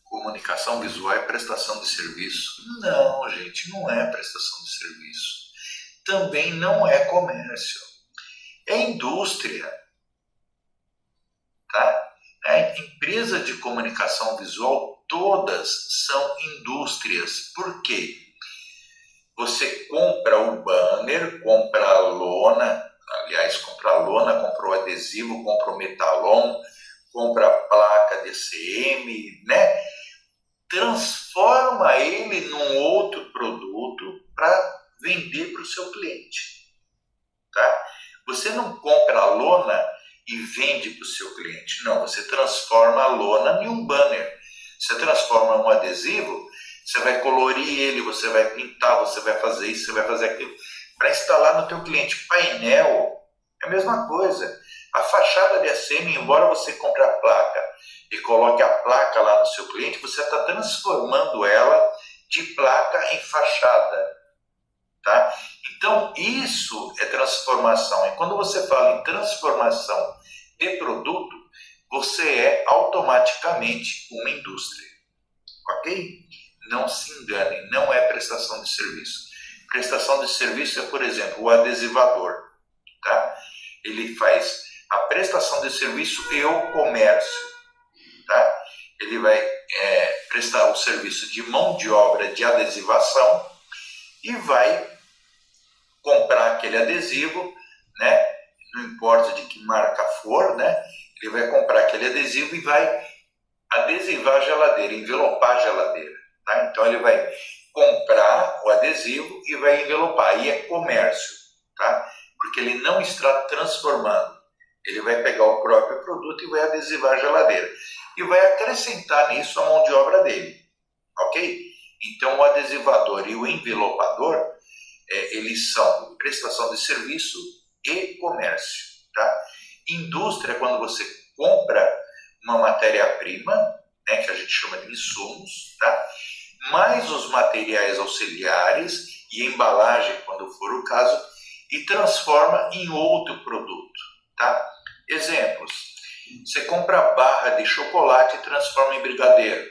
[SPEAKER 2] comunicação visual é prestação de serviço? Não, gente, não é prestação de serviço. Também não é comércio. É indústria. Tá? A empresa de comunicação visual, todas são indústrias. Por quê? Você compra o banner, compra a lona, compra o adesivo, compra o metalon, compra a placa DCM, né? Transforma ele num outro produto para vender para o seu cliente. Tá? Você não compra a lona e vende para o seu cliente. Não, você transforma a lona em um banner. Você transforma um adesivo, você vai colorir ele, você vai pintar, você vai fazer isso, você vai fazer aquilo. Para instalar no teu cliente painel, é a mesma coisa. A fachada de ACM, embora você compre a placa e coloque a placa lá no seu cliente, você está transformando ela de placa em fachada. Tá? Então, isso é transformação. E quando você fala em transformação de produto, você é automaticamente uma indústria. Ok? Não se engane, não é prestação de serviço. Prestação de serviço é, por exemplo, o adesivador. Tá? Ele faz a prestação de serviço e o comércio. Tá? Ele vai prestar o serviço de mão de obra de adesivação e vai comprar aquele adesivo, né? Não importa de que marca for, né? Ele vai comprar aquele adesivo e vai adesivar a geladeira, envelopar a geladeira. Tá? Então ele vai comprar o adesivo e vai envelopar. Aí é comércio, tá? Porque ele não está transformando. Ele vai pegar o próprio produto e vai adesivar a geladeira. E vai acrescentar nisso a mão de obra dele. Ok? Então o adesivador e o envelopador, eles são prestação de serviço e comércio. Tá? Indústria, quando você compra uma matéria-prima, né, que a gente chama de insumos, tá? Mais os materiais auxiliares e embalagem, quando for o caso, e transforma em outro produto. Tá? Exemplos: você compra barra de chocolate e transforma em brigadeiro.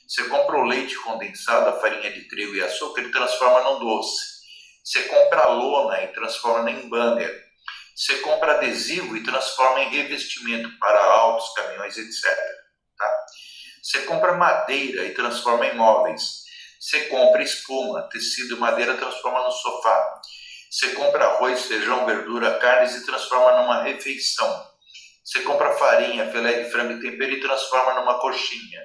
[SPEAKER 2] Você compra o leite condensado, a farinha de trigo e açúcar e transforma num doce. Você compra lona e transforma em banner. Você compra adesivo e transforma em revestimento para autos, caminhões, etc. Tá? Você compra madeira e transforma em móveis. Você compra espuma, tecido e madeira e transforma no sofá. Você compra arroz, feijão, verdura, carnes e transforma numa refeição. Você compra farinha, filé de frango e tempero e transforma numa coxinha.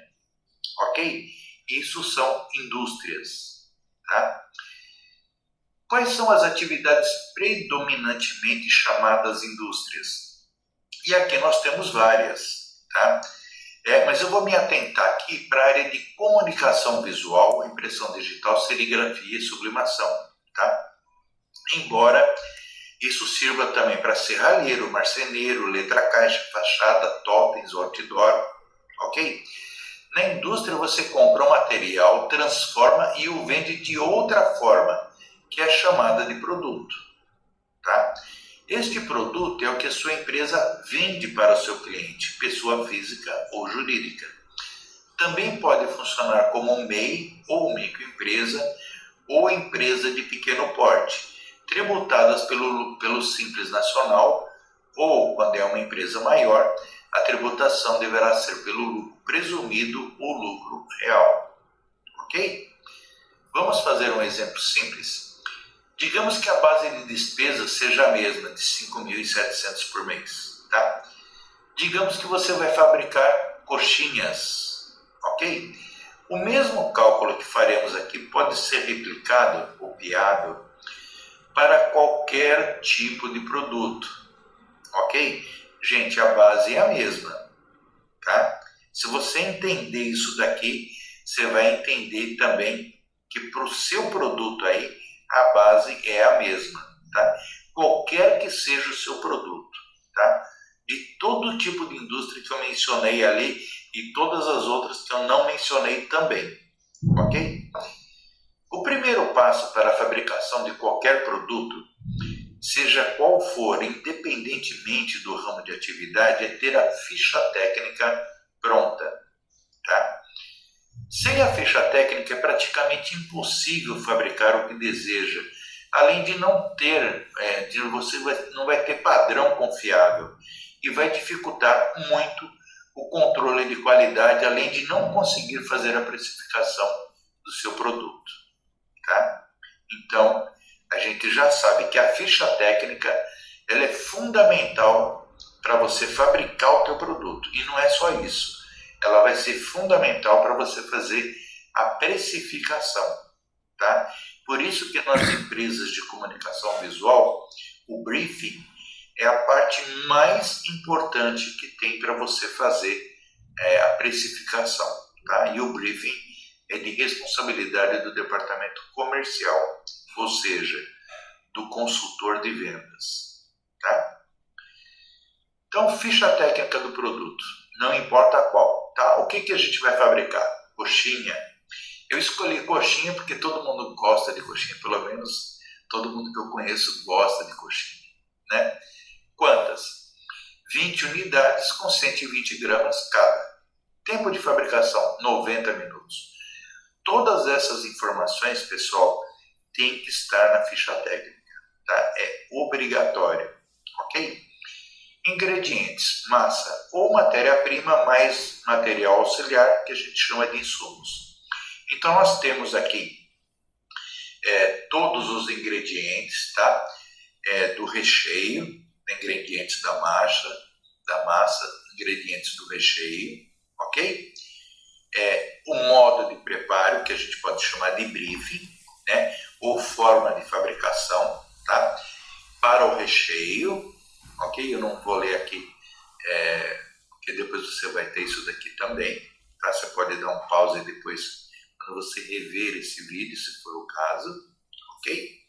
[SPEAKER 2] Ok? Isso são indústrias. Tá? Quais são as atividades predominantemente chamadas indústrias? E aqui nós temos várias. Tá? Mas eu vou me atentar aqui para a área de comunicação visual, impressão digital, serigrafia e sublimação. Tá? Embora isso sirva também para serralheiro, marceneiro, letra caixa, fachada, totens, outdoor, ok? Na indústria você compra um material, transforma e o vende de outra forma, que é chamada de produto. Tá? Este produto é o que a sua empresa vende para o seu cliente, pessoa física ou jurídica. Também pode funcionar como um MEI ou microempresa ou empresa de pequeno porte, tributadas pelo Simples Nacional, ou, quando é uma empresa maior, a tributação deverá ser pelo lucro presumido ou lucro real. Ok? Vamos fazer um exemplo simples. Digamos que a base de despesa seja a mesma, de 5.700 por mês. Tá? Digamos que você vai fabricar coxinhas. Ok? O mesmo cálculo que faremos aqui pode ser replicado, copiado, para qualquer tipo de produto, ok? Gente, a base é a mesma, tá? Se você entender isso daqui, você vai entender também que para o seu produto aí, a base é a mesma, tá? Qualquer que seja o seu produto, tá? De todo tipo de indústria que eu mencionei ali e todas as outras que eu não mencionei também, ok? O primeiro passo para a fabricação de qualquer produto, seja qual for, independentemente do ramo de atividade, é ter a ficha técnica pronta. Tá? Sem a ficha técnica é praticamente impossível fabricar o que deseja, além de não ter, você não vai ter padrão confiável e vai dificultar muito o controle de qualidade, além de não conseguir fazer a precificação do seu produto. Tá? Então, a gente já sabe que a ficha técnica ela é fundamental para você fabricar o teu produto. E não é só isso. Ela vai ser fundamental para você fazer a precificação. Tá? Por isso que nas empresas de comunicação visual, o briefing é a parte mais importante que tem para você fazer a precificação. tá? E o briefing é de responsabilidade do departamento comercial, ou seja, do consultor de vendas, tá? Então, ficha técnica do produto, não importa qual, tá? O que a gente vai fabricar? Coxinha. Eu escolhi coxinha porque todo mundo gosta de coxinha, pelo menos todo mundo que eu conheço gosta de coxinha, né? Quantas? 20 unidades com 120 gramas cada. Tempo de fabricação, 90 minutos. Todas essas informações, pessoal, tem que estar na ficha técnica, tá? É obrigatório, ok? Ingredientes, massa ou matéria-prima mais material auxiliar, que a gente chama de insumos. Então, nós temos aqui todos os ingredientes, tá? Do recheio, ingredientes da massa, ingredientes do recheio, ok? O modo de preparo, que a gente pode chamar de briefing, né? Ou forma de fabricação, tá? Para o recheio, ok? Eu não vou ler aqui, porque depois você vai ter isso daqui também, tá? Você pode dar um pause depois, quando você rever esse vídeo, se for o caso, ok?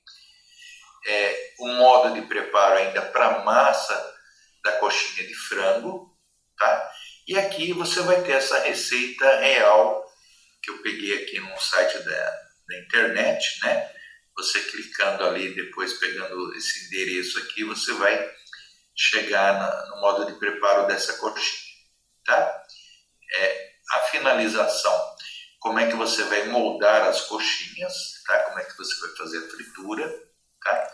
[SPEAKER 2] O modo de preparo ainda para a massa da coxinha de frango, tá? E aqui você vai ter essa receita real que eu peguei aqui no site da internet, né? Você clicando ali, depois pegando esse endereço aqui, você vai chegar no modo de preparo dessa coxinha, tá? A finalização, como é que você vai moldar as coxinhas, tá? Como é que você vai fazer a fritura, tá?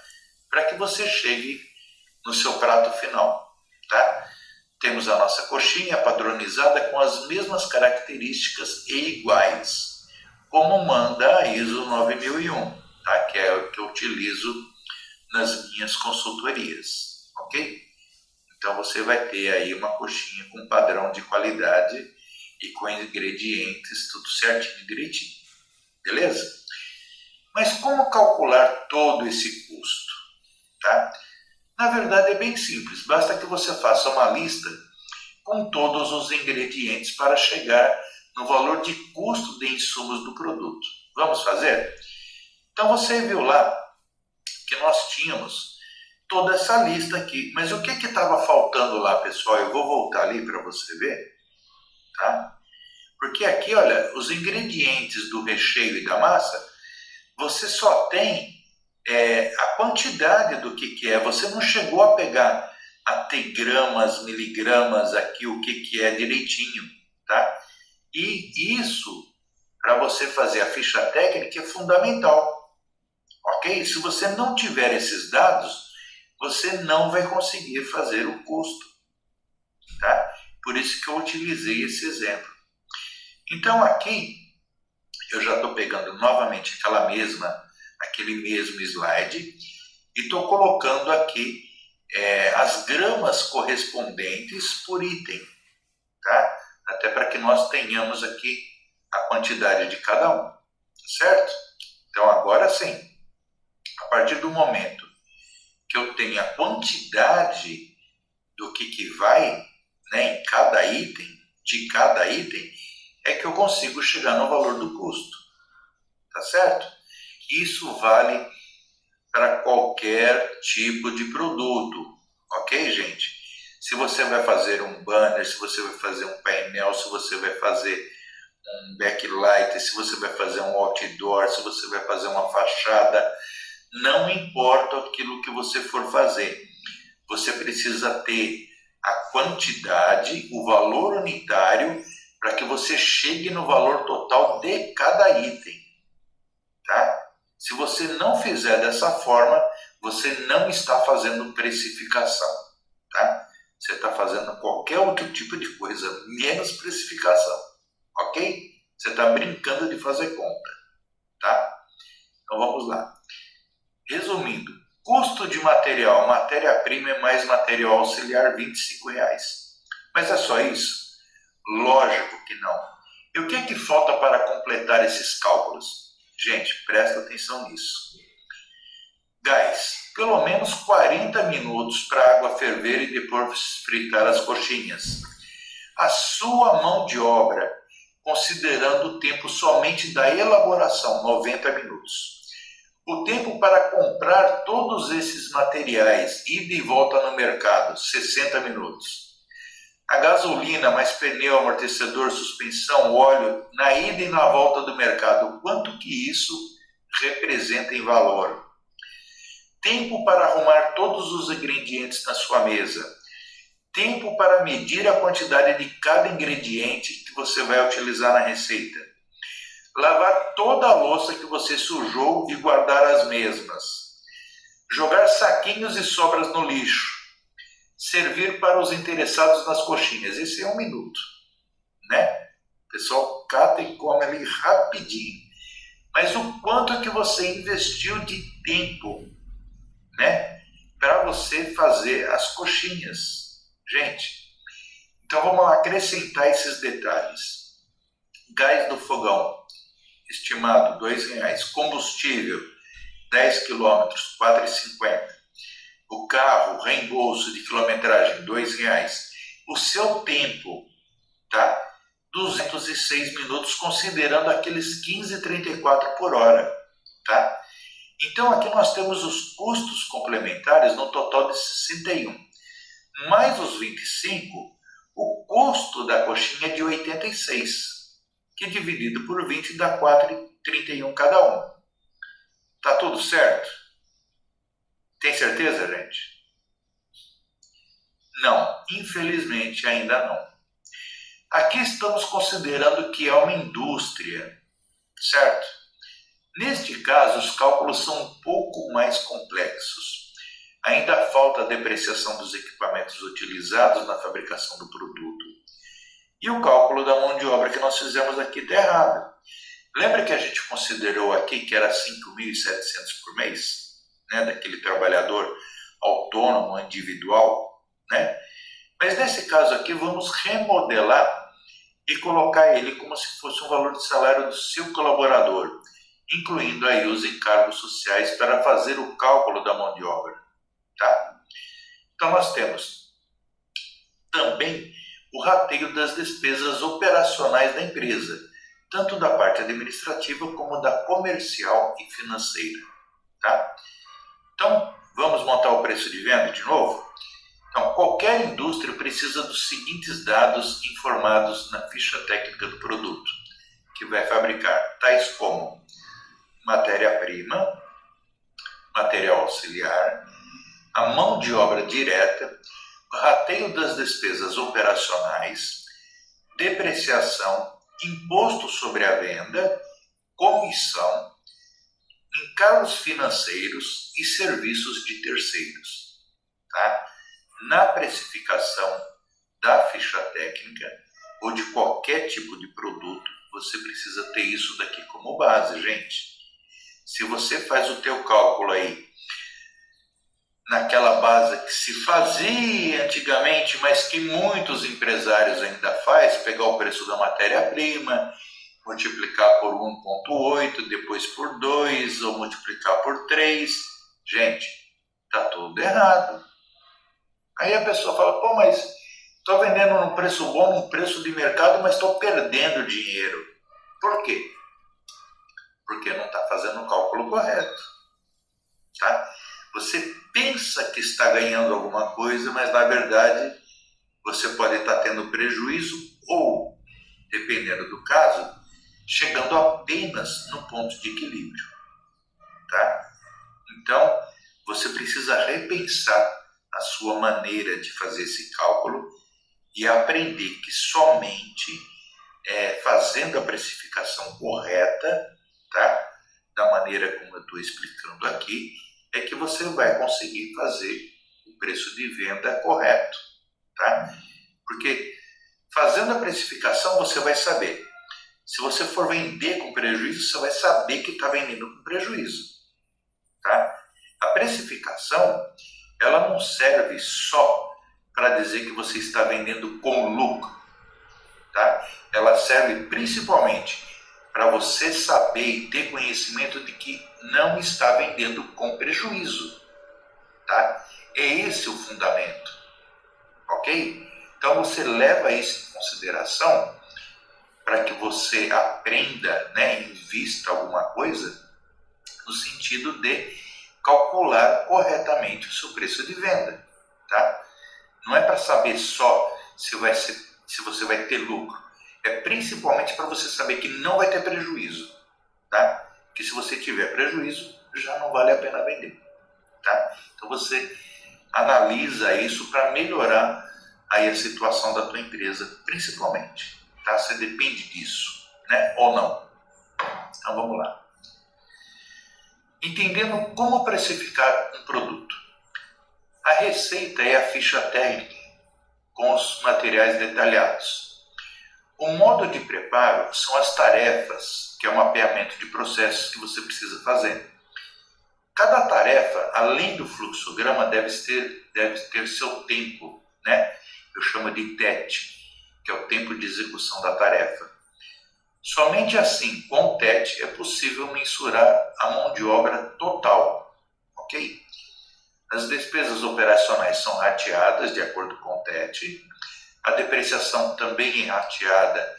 [SPEAKER 2] Para que você chegue no seu prato final, tá? Temos a nossa coxinha padronizada com as mesmas características e iguais, como manda a ISO 9001, tá? Que é o que eu utilizo nas minhas consultorias, ok? Então você vai ter aí uma coxinha com padrão de qualidade e com ingredientes tudo certinho, direitinho, beleza? Mas como calcular todo esse custo, tá? Na verdade é bem simples, basta que você faça uma lista com todos os ingredientes para chegar no valor de custo de insumos do produto. Vamos fazer? Então você viu lá que nós tínhamos toda essa lista aqui, mas o que estava faltando lá, pessoal? Eu vou voltar ali para você ver, tá? Porque aqui, olha, os ingredientes do recheio e da massa, você só tem a quantidade do que é. Você não chegou a pegar até gramas, miligramas aqui, o que é direitinho, tá? E isso, para você fazer a ficha técnica, é fundamental, ok? Se você não tiver esses dados, você não vai conseguir fazer o custo, tá? Por isso que eu utilizei esse exemplo. Então aqui, eu já estou pegando novamente aquele mesmo slide e estou colocando aqui as gramas correspondentes por item, tá? Até para que nós tenhamos aqui a quantidade de cada um, certo? Então agora sim, a partir do momento que eu tenho a quantidade do que vai, né, em cada item, de cada item, é que eu consigo chegar no valor do custo, tá certo? Isso vale para qualquer tipo de produto, ok, gente? Se você vai fazer um banner, se você vai fazer um painel, se você vai fazer um backlight, se você vai fazer um outdoor, se você vai fazer uma fachada, não importa aquilo que você for fazer, você precisa ter a quantidade, o valor unitário, para que você chegue no valor total de cada item, tá? Se você não fizer dessa forma, você não está fazendo precificação, tá? Você está fazendo qualquer outro tipo de coisa, menos precificação, ok? Você está brincando de fazer conta, tá? Então vamos lá. Resumindo, custo de material, matéria-prima mais material auxiliar, R$ 25. Mas é só isso? Lógico que não. E o que é que falta para completar esses cálculos? Gente, presta atenção nisso. Gás, pelo menos 40 minutos para a água ferver e depois fritar as coxinhas. A sua mão de obra considerando o tempo somente da elaboração, 90 minutos. O tempo para comprar todos esses materiais, ida e volta no mercado, 60 minutos. A gasolina, mais pneu, amortecedor, suspensão, óleo, na ida e na volta do mercado, quanto que isso representa em valor? Tempo para arrumar todos os ingredientes na sua mesa. Tempo para medir a quantidade de cada ingrediente que você vai utilizar na receita. Lavar toda a louça que você sujou e guardar as mesmas. Jogar saquinhos e sobras no lixo. Servir para os interessados nas coxinhas. Esse é 1 minuto, né? O pessoal cata e come ali rapidinho. Mas o quanto é que você investiu de tempo, né? Para você fazer as coxinhas. Gente, então vamos lá acrescentar esses detalhes. Gás do fogão, estimado R$2. Combustível, 10 km, R$4,50. O carro, reembolso de quilometragem, R$2. O seu tempo, tá? 206 minutos, considerando aqueles 15,34 por hora, tá? Então aqui nós temos os custos complementares no total de 61. Mais os 25, o custo da coxinha é de 86, que dividido por 20 dá 4,31 cada um. Tá tudo certo? Tem certeza, gente? Não, infelizmente ainda não. Aqui estamos considerando que é uma indústria, certo? Neste caso, os cálculos são um pouco mais complexos. Ainda falta a depreciação dos equipamentos utilizados na fabricação do produto. E o cálculo da mão de obra que nós fizemos aqui está errado. Lembra que a gente considerou aqui que era 5.700 por mês? Né, daquele trabalhador autônomo, individual, né? Mas nesse caso aqui vamos remodelar e colocar ele como se fosse um valor de salário do seu colaborador, incluindo aí os encargos sociais para fazer o cálculo da mão de obra, tá? Então nós temos também o rateio das despesas operacionais da empresa, tanto da parte administrativa como da comercial e financeira, tá? Então, vamos montar o preço de venda de novo? Então, qualquer indústria precisa dos seguintes dados informados na ficha técnica do produto que vai fabricar, tais como matéria-prima, material auxiliar, a mão de obra direta, o rateio das despesas operacionais, depreciação, imposto sobre a venda, comissão, encargos financeiros e serviços de terceiros, tá? Na precificação da ficha técnica ou de qualquer tipo de produto, você precisa ter isso daqui como base, gente. Se você faz o teu cálculo aí naquela base que se fazia antigamente, mas que muitos empresários ainda fazem, pegar o preço da matéria-prima, multiplicar por 1,8, depois por 2, ou multiplicar por 3. Gente, tá tudo errado. Aí a pessoa fala, pô, mas estou vendendo num preço bom, num preço de mercado, mas estou perdendo dinheiro. Por quê? Porque não está fazendo o cálculo correto, tá? Você pensa que está ganhando alguma coisa, mas na verdade você pode estar tendo prejuízo ou, dependendo do caso, chegando apenas no ponto de equilíbrio, tá? Então, você precisa repensar a sua maneira de fazer esse cálculo e aprender que somente fazendo a precificação correta, tá? Da maneira como eu estou explicando aqui, é que você vai conseguir fazer o preço de venda correto, tá? Porque fazendo a precificação você vai saber. Se você for vender com prejuízo, você vai saber que está vendendo com prejuízo, tá? A precificação, ela não serve só para dizer que você está vendendo com lucro, tá? Ela serve principalmente para você saber e ter conhecimento de que não está vendendo com prejuízo, tá? É esse o fundamento, ok? Então você leva isso em consideração para que você aprenda, né, invista alguma coisa, no sentido de calcular corretamente o seu preço de venda, tá? Não é para saber só se você vai ter lucro, é principalmente para você saber que não vai ter prejuízo, tá? Que se você tiver prejuízo, já não vale a pena vender, tá? Então você analisa isso para melhorar aí a situação da tua empresa, principalmente, tá? Você depende disso, né? Ou não. Então vamos lá. Entendendo como precificar um produto. A receita é a ficha técnica com os materiais detalhados. O modo de preparo são as tarefas, que é o mapeamento de processos que você precisa fazer. Cada tarefa, além do fluxograma, deve ter seu tempo, né? Eu chamo de TET, que é o tempo de execução da tarefa. Somente assim, com o TET, é possível mensurar a mão de obra total, ok? As despesas operacionais são rateadas de acordo com o TET. A depreciação também é rateada,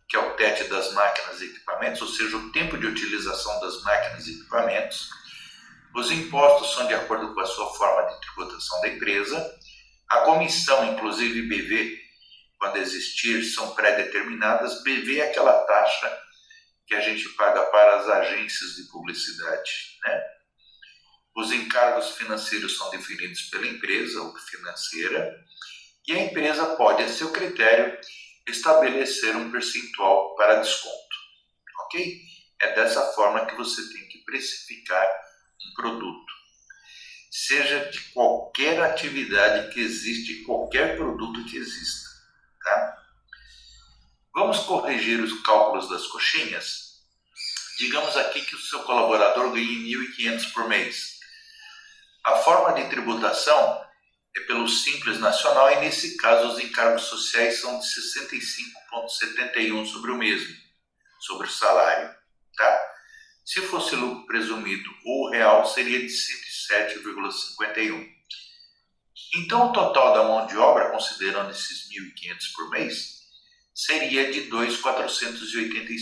[SPEAKER 2] que é o TET das máquinas e equipamentos, ou seja, o tempo de utilização das máquinas e equipamentos. Os impostos são de acordo com a sua forma de tributação da empresa. A comissão, inclusive BV, quando existir, são pré-determinadas. BV é aquela taxa que a gente paga para as agências de publicidade, né? Os encargos financeiros são definidos pela empresa ou financeira e a empresa pode, a seu critério, estabelecer um percentual para desconto, ok? É dessa forma que você tem que precificar um produto. Seja de qualquer atividade que existe, qualquer produto que exista, tá? Vamos corrigir os cálculos das coxinhas? Digamos aqui que o seu colaborador ganhe R$ 1.500 por mês. A forma de tributação é pelo Simples Nacional e, nesse caso, os encargos sociais são de 65,71 sobre o mesmo, sobre o salário, tá? Se fosse lucro presumido ou real, seria de 107,51. Então, o total da mão de obra, considerando esses 1.500 por mês, seria de 2.485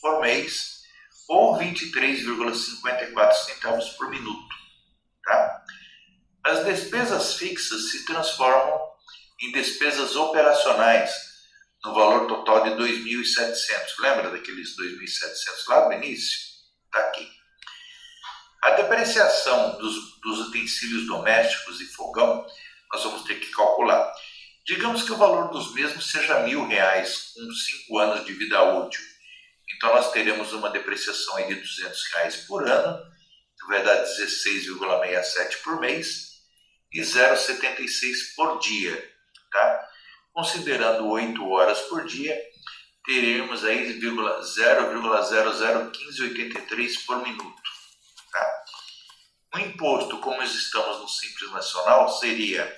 [SPEAKER 2] por mês ou 23,54 centavos por minuto, tá? As despesas fixas se transformam em despesas operacionais no valor total de 2.700. Lembra daqueles 2.700 lá do início? Está aqui. A depreciação dos utensílios domésticos e fogão, nós vamos ter que calcular. Digamos que o valor dos mesmos seja R$ 1.000 com 5 anos de vida útil. Então nós teremos uma depreciação aí de R$ 200 por ano, que vai dar 16,67 por mês e 0,76 por dia, tá? Considerando 8 horas por dia, teremos aí 0,001583 por minuto, tá? O imposto, como estamos no Simples Nacional, seria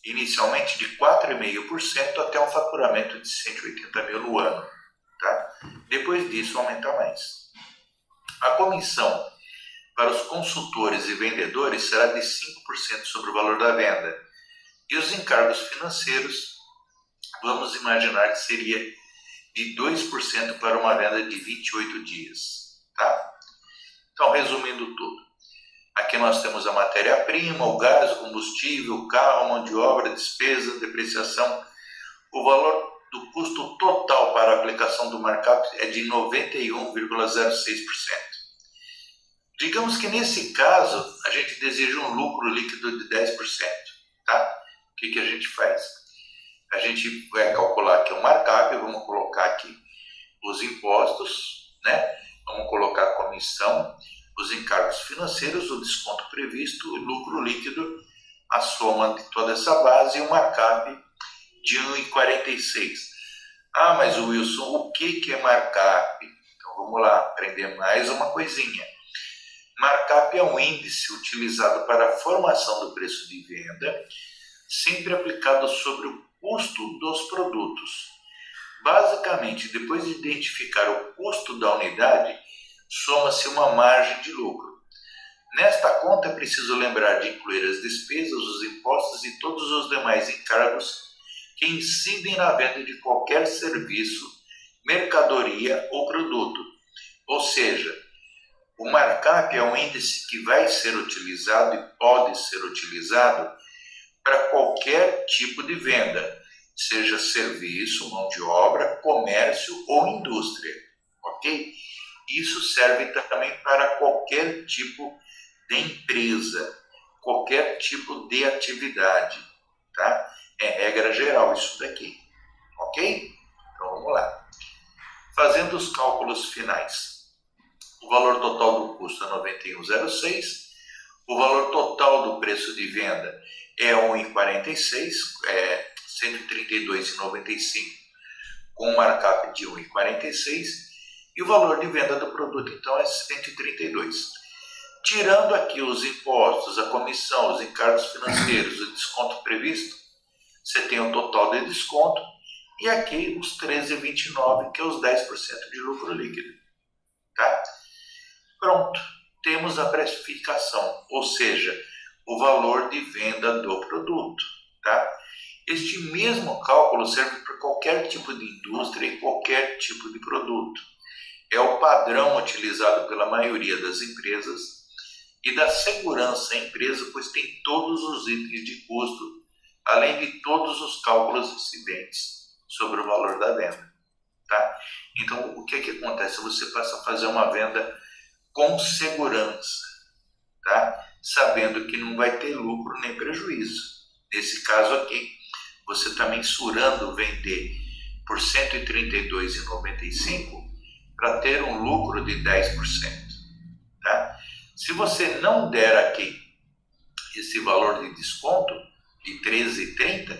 [SPEAKER 2] inicialmente de 4,5% até um faturamento de 180 mil no ano, tá? Depois disso aumenta mais. A comissão para os consultores e vendedores será de 5% sobre o valor da venda. E os encargos financeiros, vamos imaginar que seria de 2% para uma venda de 28 dias, tá? Então, resumindo tudo, aqui nós temos a matéria-prima, o gás, o combustível, o carro, a mão de obra, despesa, depreciação. O valor do custo total para a aplicação do markup é de 91,06%. Digamos que nesse caso a gente deseja um lucro líquido de 10%, tá? O que a gente faz? A gente vai calcular aqui o markup, vamos colocar aqui os impostos, né? Vamos colocar a comissão, os encargos financeiros, o desconto previsto, o lucro líquido, a soma de toda essa base e o markup de 1,46. Ah, mas Wilson, o que é markup? Então vamos lá, aprender mais uma coisinha. Markup é um índice utilizado para a formação do preço de venda, sempre aplicado sobre o custo dos produtos. Basicamente, depois de identificar o custo da unidade, soma-se uma margem de lucro. Nesta conta é preciso lembrar de incluir as despesas, os impostos e todos os demais encargos que incidem na venda de qualquer serviço mercadoria ou produto. Ou seja, o markup é um índice que vai ser utilizado e pode ser utilizado para qualquer tipo de venda, seja serviço, mão de obra, comércio ou indústria, ok? Isso serve também para qualquer tipo de empresa, qualquer tipo de atividade, tá? É regra geral isso daqui, ok? Então vamos lá. Fazendo os cálculos finais, o valor total do custo é 91,06, o valor total do preço de venda é 1,46, 132,95 com um markup de 1,46 e o valor de venda do produto então é 132. Tirando aqui os impostos, a comissão, os encargos financeiros, o desconto previsto, você tem o total de desconto e aqui os 13,29, que é os 10% de lucro líquido. Tá? Pronto, temos a precificação, ou seja, o valor de venda do produto. Tá? Este mesmo cálculo serve para qualquer tipo de indústria e qualquer tipo de produto. É o padrão utilizado pela maioria das empresas e dá segurança à empresa, pois tem todos os itens de custo, além de todos os cálculos incidentes sobre o valor da venda. Tá? Então, o que acontece? Você passa a fazer uma venda com segurança, tá? Sabendo que não vai ter lucro nem prejuízo. Nesse caso aqui, você está mensurando vender por R$ 132,95 para ter um lucro de 10%. Tá? Se você não der aqui esse valor de desconto de 13,30,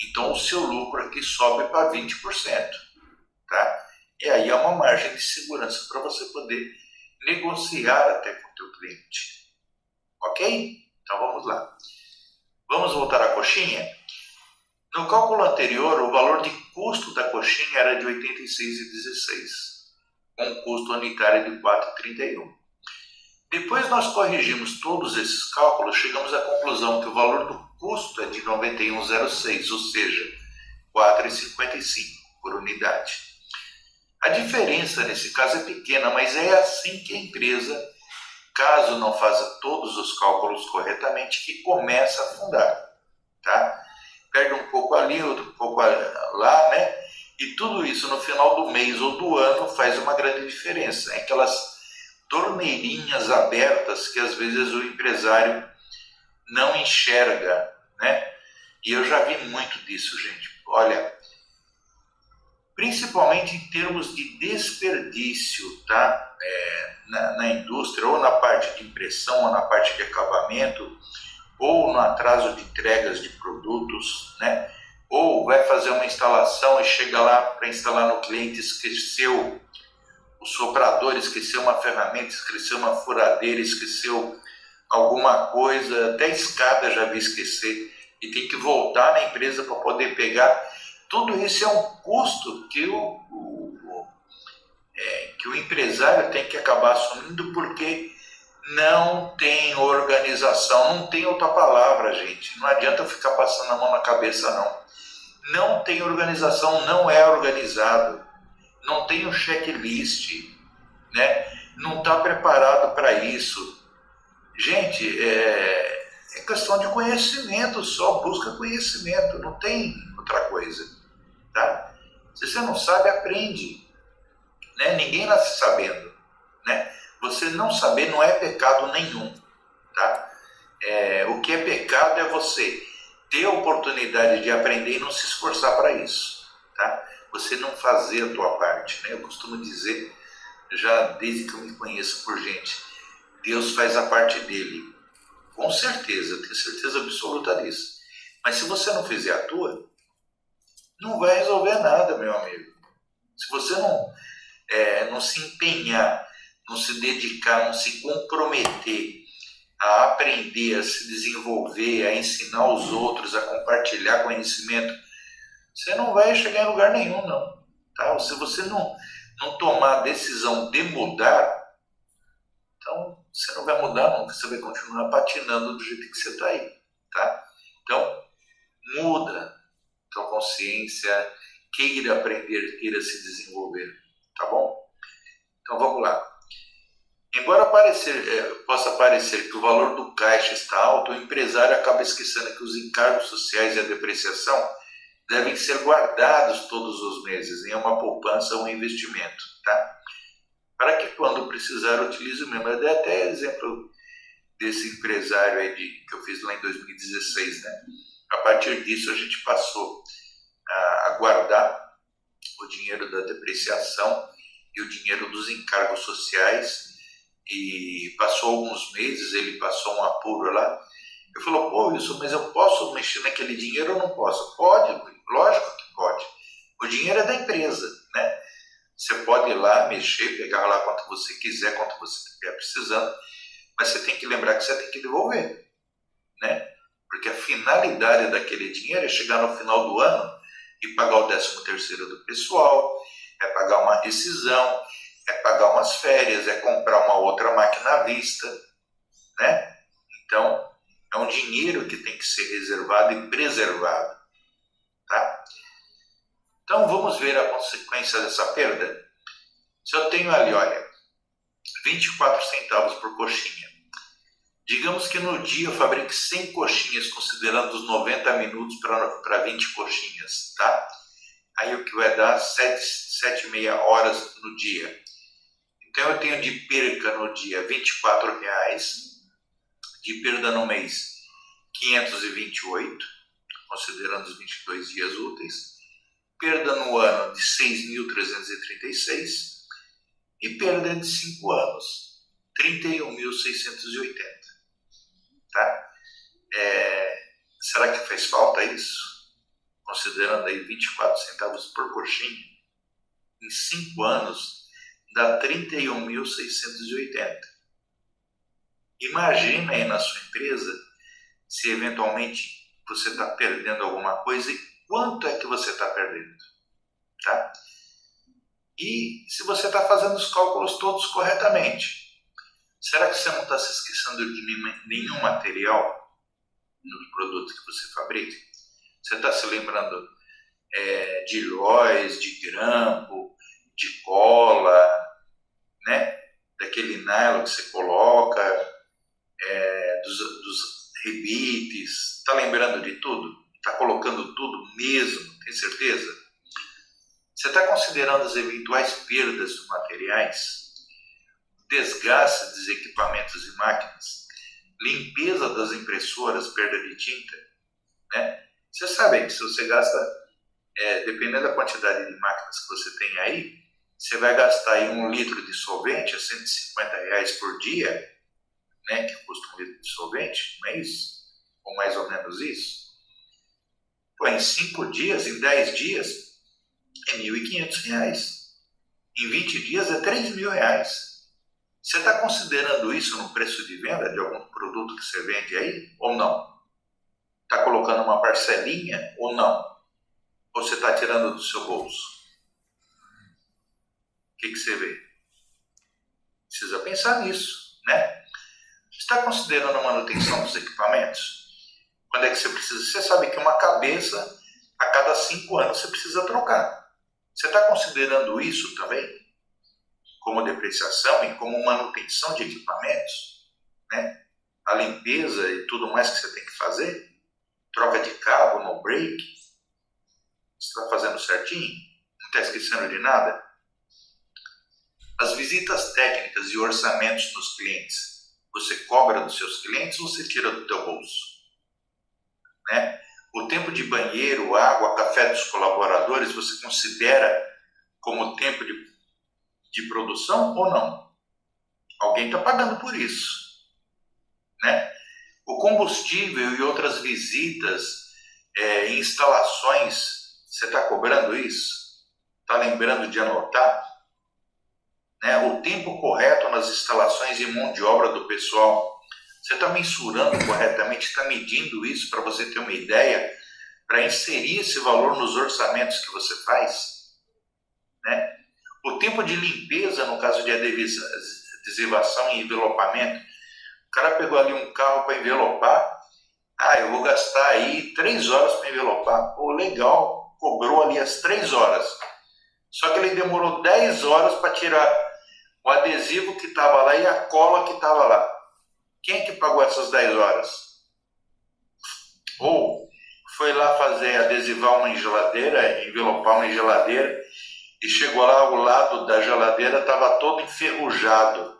[SPEAKER 2] então o seu lucro aqui sobe para 20%. Tá? E aí é uma margem de segurança para você poder negociar até com o teu cliente. Ok? Então vamos lá. Vamos voltar à coxinha? No cálculo anterior, o valor de custo da coxinha era de R$ 86,16, com um custo unitário de R$ 4,31. Depois nós corrigimos todos esses cálculos, chegamos à conclusão que o valor do custo é de R$ 91,06, ou seja, R$ 4,55 por unidade. A diferença nesse caso é pequena, mas é assim que a empresa, caso não faça todos os cálculos corretamente, que começa a afundar. Tá? Perde um pouco ali, outro pouco lá, né? E tudo isso no final do mês ou do ano faz uma grande diferença. É aquelas torneirinhas abertas que às vezes o empresário não enxerga, né? E eu já vi muito disso, gente. Olha, principalmente em termos de desperdício, tá? Na indústria, ou na parte de impressão, ou na parte de acabamento, ou no atraso de entregas de produtos, né? Ou vai fazer uma instalação e chega lá para instalar no cliente, esqueceu o soprador, esqueceu uma ferramenta, esqueceu uma furadeira, esqueceu alguma coisa, até escada já vi esquecer, e tem que voltar na empresa para poder pegar. Tudo isso é um custo que o empresário tem que acabar assumindo porque não tem organização, não tem outra palavra, gente. Não adianta ficar passando a mão na cabeça, não. Não tem organização, não é organizado, não tem um checklist, né? Não está preparado para isso. Gente, é questão de conhecimento só, busca conhecimento, não tem outra coisa, tá? Se você não sabe, aprende, né? Ninguém nasce sabendo, né? Você não saber não é pecado nenhum, tá? O que é pecado é você ter a oportunidade de aprender e não se esforçar para isso, tá? Você não fazer a tua parte, né? Eu costumo dizer, já desde que eu me conheço por gente, Deus faz a parte dele, com certeza, eu tenho certeza absoluta disso. Mas se você não fizer a tua, não vai resolver nada, meu amigo. Se você não se empenhar, não se dedicar, não se comprometer a aprender, a se desenvolver, a ensinar os outros, a compartilhar conhecimento, você não vai chegar em lugar nenhum, não. Tá? Se você não tomar a decisão de mudar, então você não vai mudar nunca, você vai continuar patinando do jeito que você está aí. Tá? Então, muda tua consciência, queira aprender, queira se desenvolver, tá bom? Então vamos lá. Embora possa parecer que o valor do caixa está alto, o empresário acaba esquecendo que os encargos sociais e a depreciação devem ser guardados todos os meses em uma poupança ou um investimento, tá? Para que quando precisar utilize o mesmo. Eu dei até exemplo desse empresário aí que eu fiz lá em 2016, né? A partir disso a gente passou a guardar o dinheiro da depreciação e o dinheiro dos encargos sociais, e passou alguns meses, ele passou um apuro lá, eu falou, pô, Wilson, mas eu posso mexer naquele dinheiro ou não posso? Pode, lógico que pode. O dinheiro é da empresa, né? Você pode ir lá, mexer, pegar lá quanto você quiser, quanto você estiver precisando, mas você tem que lembrar que você tem que devolver, né? Porque a finalidade daquele dinheiro é chegar no final do ano e pagar o 13º do pessoal, é pagar uma rescisão, é pagar umas férias, é comprar uma outra máquina à vista, né? Então, é um dinheiro que tem que ser reservado e preservado, tá? Então, vamos ver a consequência dessa perda. Se eu tenho ali, olha, 24 centavos por coxinha, digamos que no dia eu fabrique 100 coxinhas, considerando os 90 minutos para 20 coxinhas, tá? Aí o que vai dar 7,5 horas no dia. Então eu tenho de perca no dia R$24, de perda no mês 528, considerando os 22 dias úteis, perda no ano de 6.336 e perda de 5 anos, 31.680. Tá? Será que faz falta isso? Considerando aí 24 centavos por coxinha, em 5 anos dá 31.680. Imagina aí na sua empresa se eventualmente você está perdendo alguma coisa e quanto é que você está perdendo, tá? E se você está fazendo os cálculos todos corretamente, será que você não está se esquecendo de nenhum material nos produtos que você fabrica? Você está se lembrando de lóis, de grampo, de cola, né? Daquele nylon que você coloca, dos rebites, está lembrando de tudo? Está colocando tudo mesmo, tem certeza? Você está considerando as eventuais perdas dos materiais, desgaste dos equipamentos e máquinas, limpeza das impressoras, perda de tinta, né? Você sabe que se você gasta, dependendo da quantidade de máquinas que você tem aí, você vai gastar aí 1 litro de solvente a R$150 por dia, né, que custa 1 litro de solvente, não é isso? Ou mais ou menos isso? Pô, em 5 dias, em 10 dias, é R$1.500. Em 20 dias é R$3.000. Você está considerando isso no preço de venda de algum produto que você vende aí, ou não? Está colocando uma parcelinha, ou não? Ou você está tirando do seu bolso? O que você vê? Precisa pensar nisso, né? Está considerando a manutenção dos equipamentos? Quando é que você precisa? Você sabe que uma cabeça, a cada 5 anos, você precisa trocar. Você está considerando isso também? Como depreciação e como manutenção de equipamentos? Né? A limpeza e tudo mais que você tem que fazer? Troca de cabo no break? Você está fazendo certinho? Não está esquecendo de nada? As visitas técnicas e orçamentos dos clientes, você cobra dos seus clientes ou você tira do teu bolso? Né? O tempo de banheiro, água, café dos colaboradores, você considera como tempo de produção ou não? Alguém está pagando por isso, né? O combustível e outras visitas, instalações, você está cobrando isso? Está lembrando de anotar? Né? O tempo correto nas instalações e mão de obra do pessoal, você está mensurando corretamente, está medindo isso para você ter uma ideia, para inserir esse valor nos orçamentos que você faz? Né? O tempo de limpeza, no caso de adesivação e envelopamento, o cara pegou ali um carro para envelopar, eu vou gastar aí 3 horas para envelopar. Pô, legal, cobrou ali as 3 horas. Só que ele demorou 10 horas para tirar o adesivo que estava lá e a cola que estava lá. Quem é que pagou essas 10 horas? Ou foi lá fazer adesivar uma geladeira, envelopar uma geladeira, e chegou lá ao lado da geladeira, estava todo enferrujado.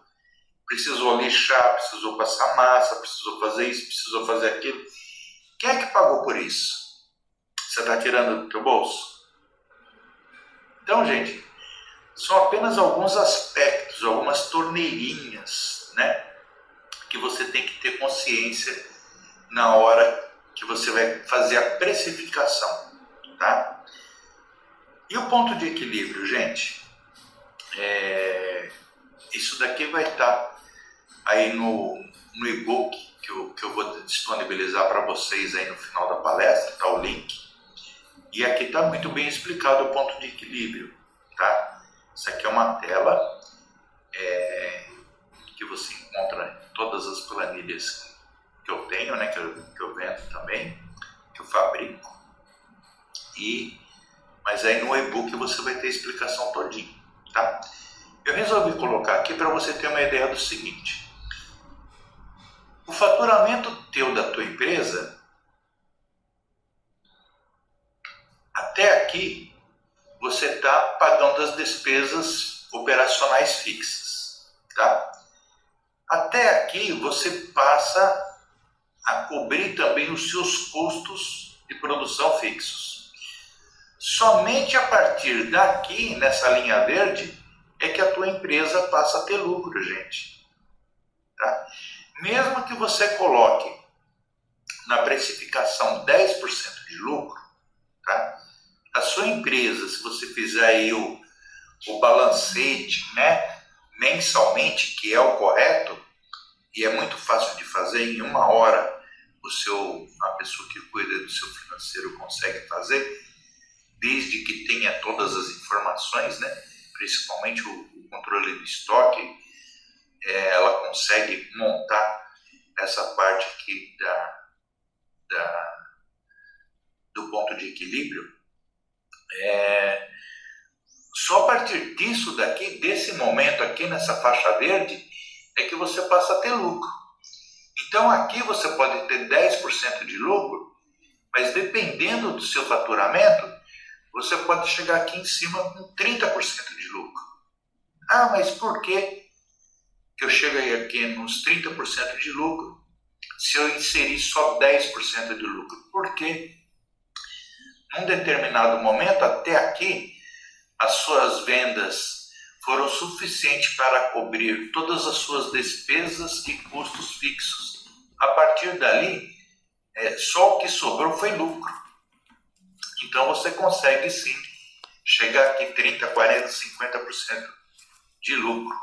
[SPEAKER 2] Precisou lixar, precisou passar massa, precisou fazer isso, precisou fazer aquilo. Quem é que pagou por isso? Você está tirando do teu bolso? Então, gente, são apenas alguns aspectos, algumas torneirinhas, né, que você tem que ter consciência na hora que você vai fazer a precificação, tá? E o ponto de equilíbrio, gente? Isso daqui vai estar aí no e-book que eu vou disponibilizar para vocês aí no final da palestra, tá o link. E aqui está muito bem explicado o ponto de equilíbrio, tá? Isso aqui é uma tela que você encontra em todas as planilhas que eu tenho, né? Que eu vendo também, que eu fabrico. Mas aí no e-book você vai ter a explicação todinha, tá? Eu resolvi colocar aqui para você ter uma ideia do seguinte. O faturamento teu da tua empresa, até aqui, você está pagando as despesas operacionais fixas, tá? Até aqui, você passa a cobrir também os seus custos de produção fixos. Somente a partir daqui, nessa linha verde, é que a tua empresa passa a ter lucro, gente. Tá? Mesmo que você coloque na precificação 10% de lucro, tá? A sua empresa, se você fizer aí o balancete, né, mensalmente, que é o correto, e é muito fácil de fazer, em 1 hora a pessoa que cuida do seu financeiro consegue fazer, desde que tenha todas as informações, né, principalmente o controle do estoque, ela consegue montar essa parte aqui do ponto de equilíbrio. Só a partir disso daqui, desse momento aqui nessa faixa verde, é que você passa a ter lucro. Então aqui você pode ter 10% de lucro, mas dependendo do seu faturamento, você pode chegar aqui em cima com 30% de lucro. Ah, mas por que eu cheguei aqui nos 30% de lucro se eu inserir só 10% de lucro? Porque num determinado momento, até aqui, as suas vendas foram suficientes para cobrir todas as suas despesas e custos fixos. A partir dali, só o que sobrou foi lucro. Então você consegue sim chegar aqui 30%, 40%, 50% de lucro,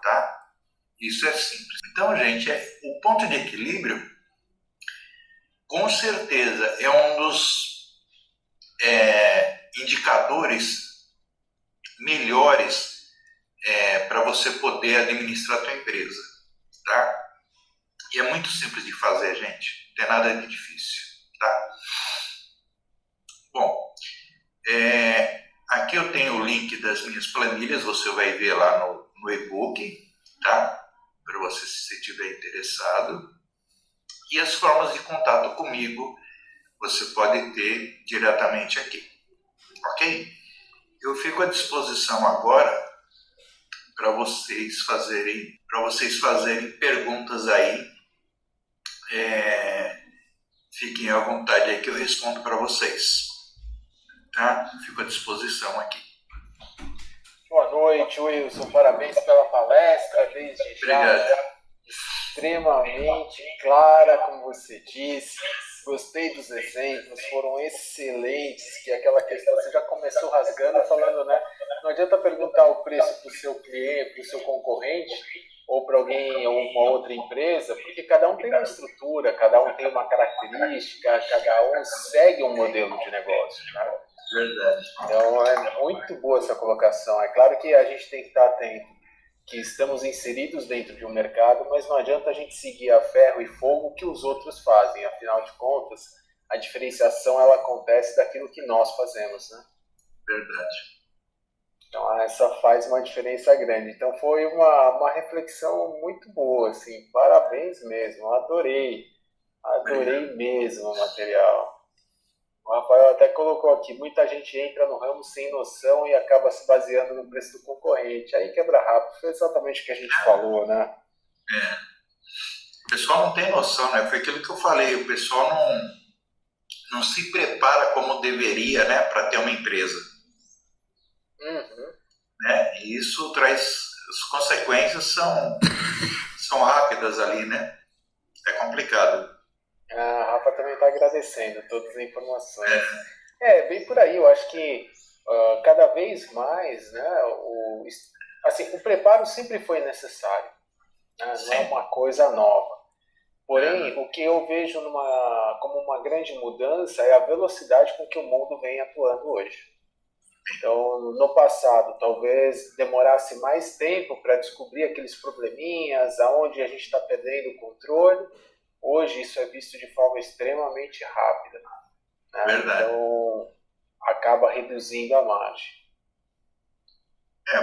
[SPEAKER 2] tá? Isso é simples. Então, gente, o ponto de equilíbrio, com certeza, é um dos indicadores melhores para você poder administrar a tua empresa, tá? E é muito simples de fazer, gente. Não tem nada de difícil, tá? Bom, aqui eu tenho o link das minhas planilhas, você vai ver lá no e-book, tá? Para você, se você estiver interessado. E as formas de contato comigo, você pode ter diretamente aqui, ok? Eu fico à disposição agora para vocês fazerem perguntas aí. Fiquem à vontade aí que eu respondo para vocês, tá? Fico à disposição aqui.
[SPEAKER 1] Boa noite, Wilson. Parabéns pela palestra, desde já.
[SPEAKER 2] Obrigado.
[SPEAKER 1] Extremamente clara, como você disse. Gostei dos exemplos, foram excelentes, que aquela questão, você já começou rasgando, falando, né? Não adianta perguntar o preço para o seu cliente, para o seu concorrente, ou para alguém, ou uma outra empresa, porque cada um tem uma estrutura, cada um tem uma característica, cada um segue um modelo de negócio, né?
[SPEAKER 2] Verdade.
[SPEAKER 1] Então, é muito boa essa colocação. É claro que a gente tem que estar atento, que estamos inseridos dentro de um mercado, mas não adianta a gente seguir a ferro e fogo o que os outros fazem. Afinal de contas, a diferenciação ela acontece daquilo que nós fazemos, né?
[SPEAKER 2] Verdade.
[SPEAKER 1] Então essa faz uma diferença grande. Então foi uma reflexão muito boa, assim, parabéns mesmo, adorei mesmo o material. O Rafael até colocou aqui, muita gente entra no ramo sem noção e acaba se baseando no preço do concorrente. Aí quebra rápido, foi exatamente o que a gente falou, né?
[SPEAKER 2] O pessoal não tem noção, né? Foi aquilo que eu falei, o pessoal não se prepara como deveria, né, para ter uma empresa.
[SPEAKER 1] Uhum.
[SPEAKER 2] Né? E isso traz, as consequências são rápidas ali, né? É complicado.
[SPEAKER 1] A Rafa também está agradecendo todas as informações. Bem por aí, eu acho que cada vez mais, né, o preparo sempre foi necessário, né? Não é uma coisa nova. Porém, o que eu vejo como uma grande mudança é a velocidade com que o mundo vem atuando hoje. Então, no passado, talvez demorasse mais tempo para descobrir aqueles probleminhas, aonde a gente está perdendo o controle. Hoje, isso é visto de forma extremamente rápida, né?
[SPEAKER 2] Verdade.
[SPEAKER 1] Então, acaba reduzindo a margem.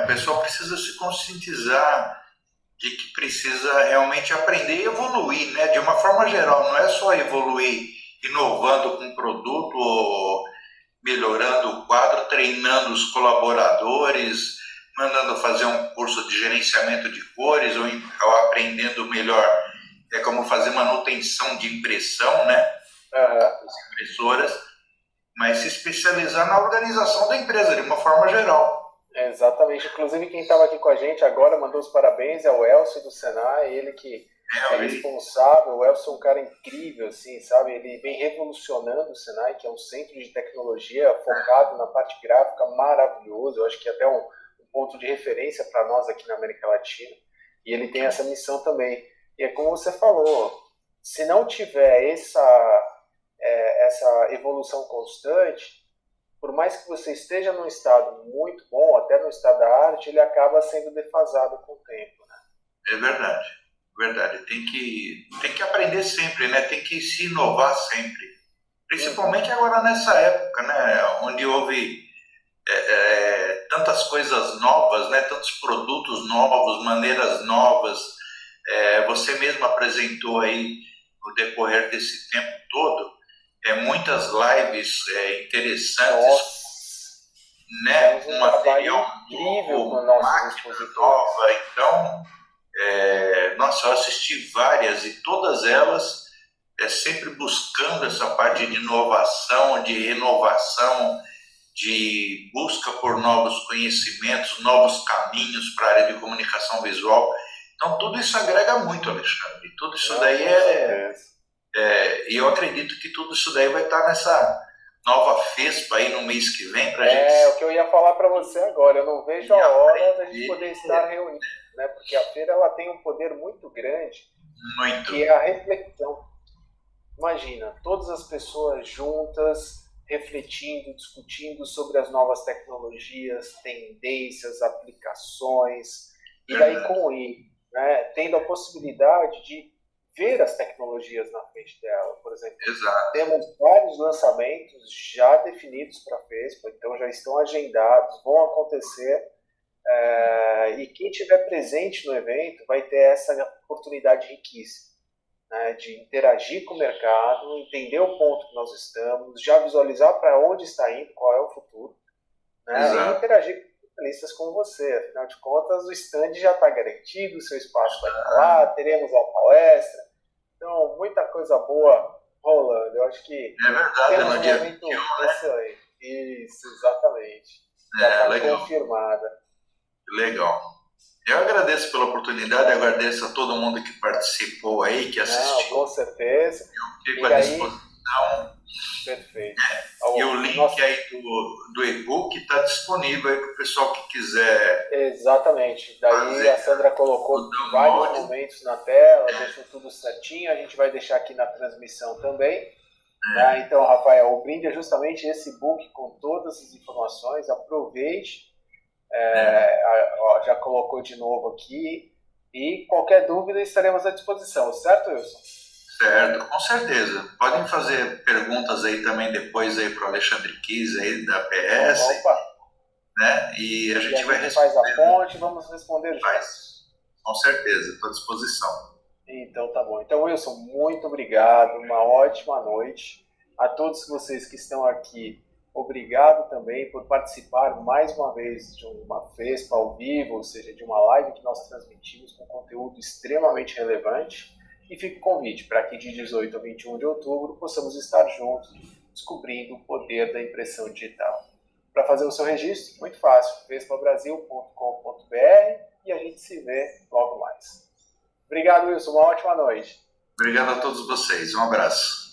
[SPEAKER 2] O pessoal precisa se conscientizar de que precisa realmente aprender e evoluir, né? De uma forma geral, não é só evoluir inovando com produto ou melhorando o quadro, treinando os colaboradores, mandando fazer um curso de gerenciamento de cores ou aprendendo melhor como fazer manutenção de impressão, né? As impressoras, mas se especializar na organização da empresa de uma forma geral.
[SPEAKER 1] Exatamente. Inclusive, quem estava aqui com a gente agora mandou os parabéns ao Elcio do Senai, ele que é responsável. O Elcio é um cara incrível, assim, sabe? Ele vem revolucionando o Senai, que é um centro de tecnologia focado na parte gráfica, maravilhoso. Eu acho que é até um ponto de referência para nós aqui na América Latina. E ele tem essa missão também. E é como você falou, se não tiver essa evolução constante, por mais que você esteja num estado muito bom, até no estado da arte, ele acaba sendo defasado com o tempo, né?
[SPEAKER 2] É verdade, verdade. Tem que aprender sempre, né? Tem que se inovar sempre. Principalmente agora nessa época, né? Onde houve tantas coisas novas, né? Tantos produtos novos, maneiras novas. Você mesmo apresentou aí no decorrer desse tempo todo muitas lives interessantes, né?
[SPEAKER 1] Um material incrível com nossos expositores.
[SPEAKER 2] Então, nossa, eu assisti várias e todas elas sempre buscando essa parte de inovação, de renovação, de busca por novos conhecimentos, novos caminhos para a área de comunicação visual. Então, tudo isso agrega muito, Alexandre. Tudo isso daí e eu acredito que tudo isso daí vai estar nessa nova FESPA aí no mês que vem pra gente.
[SPEAKER 1] É o que eu ia falar para você agora. Eu não vejo a hora da gente poder estar reunidos, né? Porque a feira ela tem um poder muito grande, que é a reflexão. Imagina, todas as pessoas juntas, refletindo, discutindo sobre as novas tecnologias, tendências, aplicações, e daí com ele, né, tendo a possibilidade de ver as tecnologias na frente dela. Por exemplo, temos vários lançamentos já definidos para a FESPA, então já estão agendados, vão acontecer, e quem estiver presente no evento vai ter essa oportunidade riquíssima, né, de interagir com o mercado, entender o ponto que nós estamos, já visualizar para onde está indo, qual é o futuro, né, e interagir com especialistas como você. Afinal de contas, o stand já está garantido, o seu espaço vai estar lá, teremos a palestra. Então, muita coisa boa rolando. Eu acho que temos um momento excelente. Isso, exatamente. Já está confirmada.
[SPEAKER 2] Legal. Eu agradeço pela oportunidade, agradeço a todo mundo que participou aí, que assistiu.
[SPEAKER 1] Com certeza.
[SPEAKER 2] Eu fico à disposição.
[SPEAKER 1] Perfeito.
[SPEAKER 2] E o link aí do e-book está disponível aí para o pessoal que quiser.
[SPEAKER 1] Exatamente. Daí a Sandra colocou vários momentos na tela, deixou tudo certinho. A gente vai deixar aqui na transmissão também. Tá? Então, Rafael, o brinde é justamente esse e-book com todas as informações. Aproveite. Já colocou de novo aqui. E qualquer dúvida estaremos à disposição. Certo, Wilson?
[SPEAKER 2] Certo, com certeza. Podem fazer perguntas aí também depois aí para o Alexandre Kiss aí da PS,
[SPEAKER 1] Opa!
[SPEAKER 2] né? E a gente vai
[SPEAKER 1] faz a
[SPEAKER 2] responder.
[SPEAKER 1] ponte, vamos responder juntos.
[SPEAKER 2] Faz. Com certeza, estou à disposição.
[SPEAKER 1] Então tá bom. Então, Wilson, muito obrigado, uma ótima noite. A todos vocês que estão aqui, obrigado também por participar mais uma vez de uma FESPA ao vivo, ou seja, de uma live que nós transmitimos com conteúdo extremamente relevante. E fica o convite para que de 18 a 21 de outubro possamos estar juntos descobrindo o poder da impressão digital. Para fazer o seu registro, muito fácil, vespabrasil.com.br e a gente se vê logo mais. Obrigado, Wilson. Uma ótima noite.
[SPEAKER 2] Obrigado a todos vocês. Um abraço.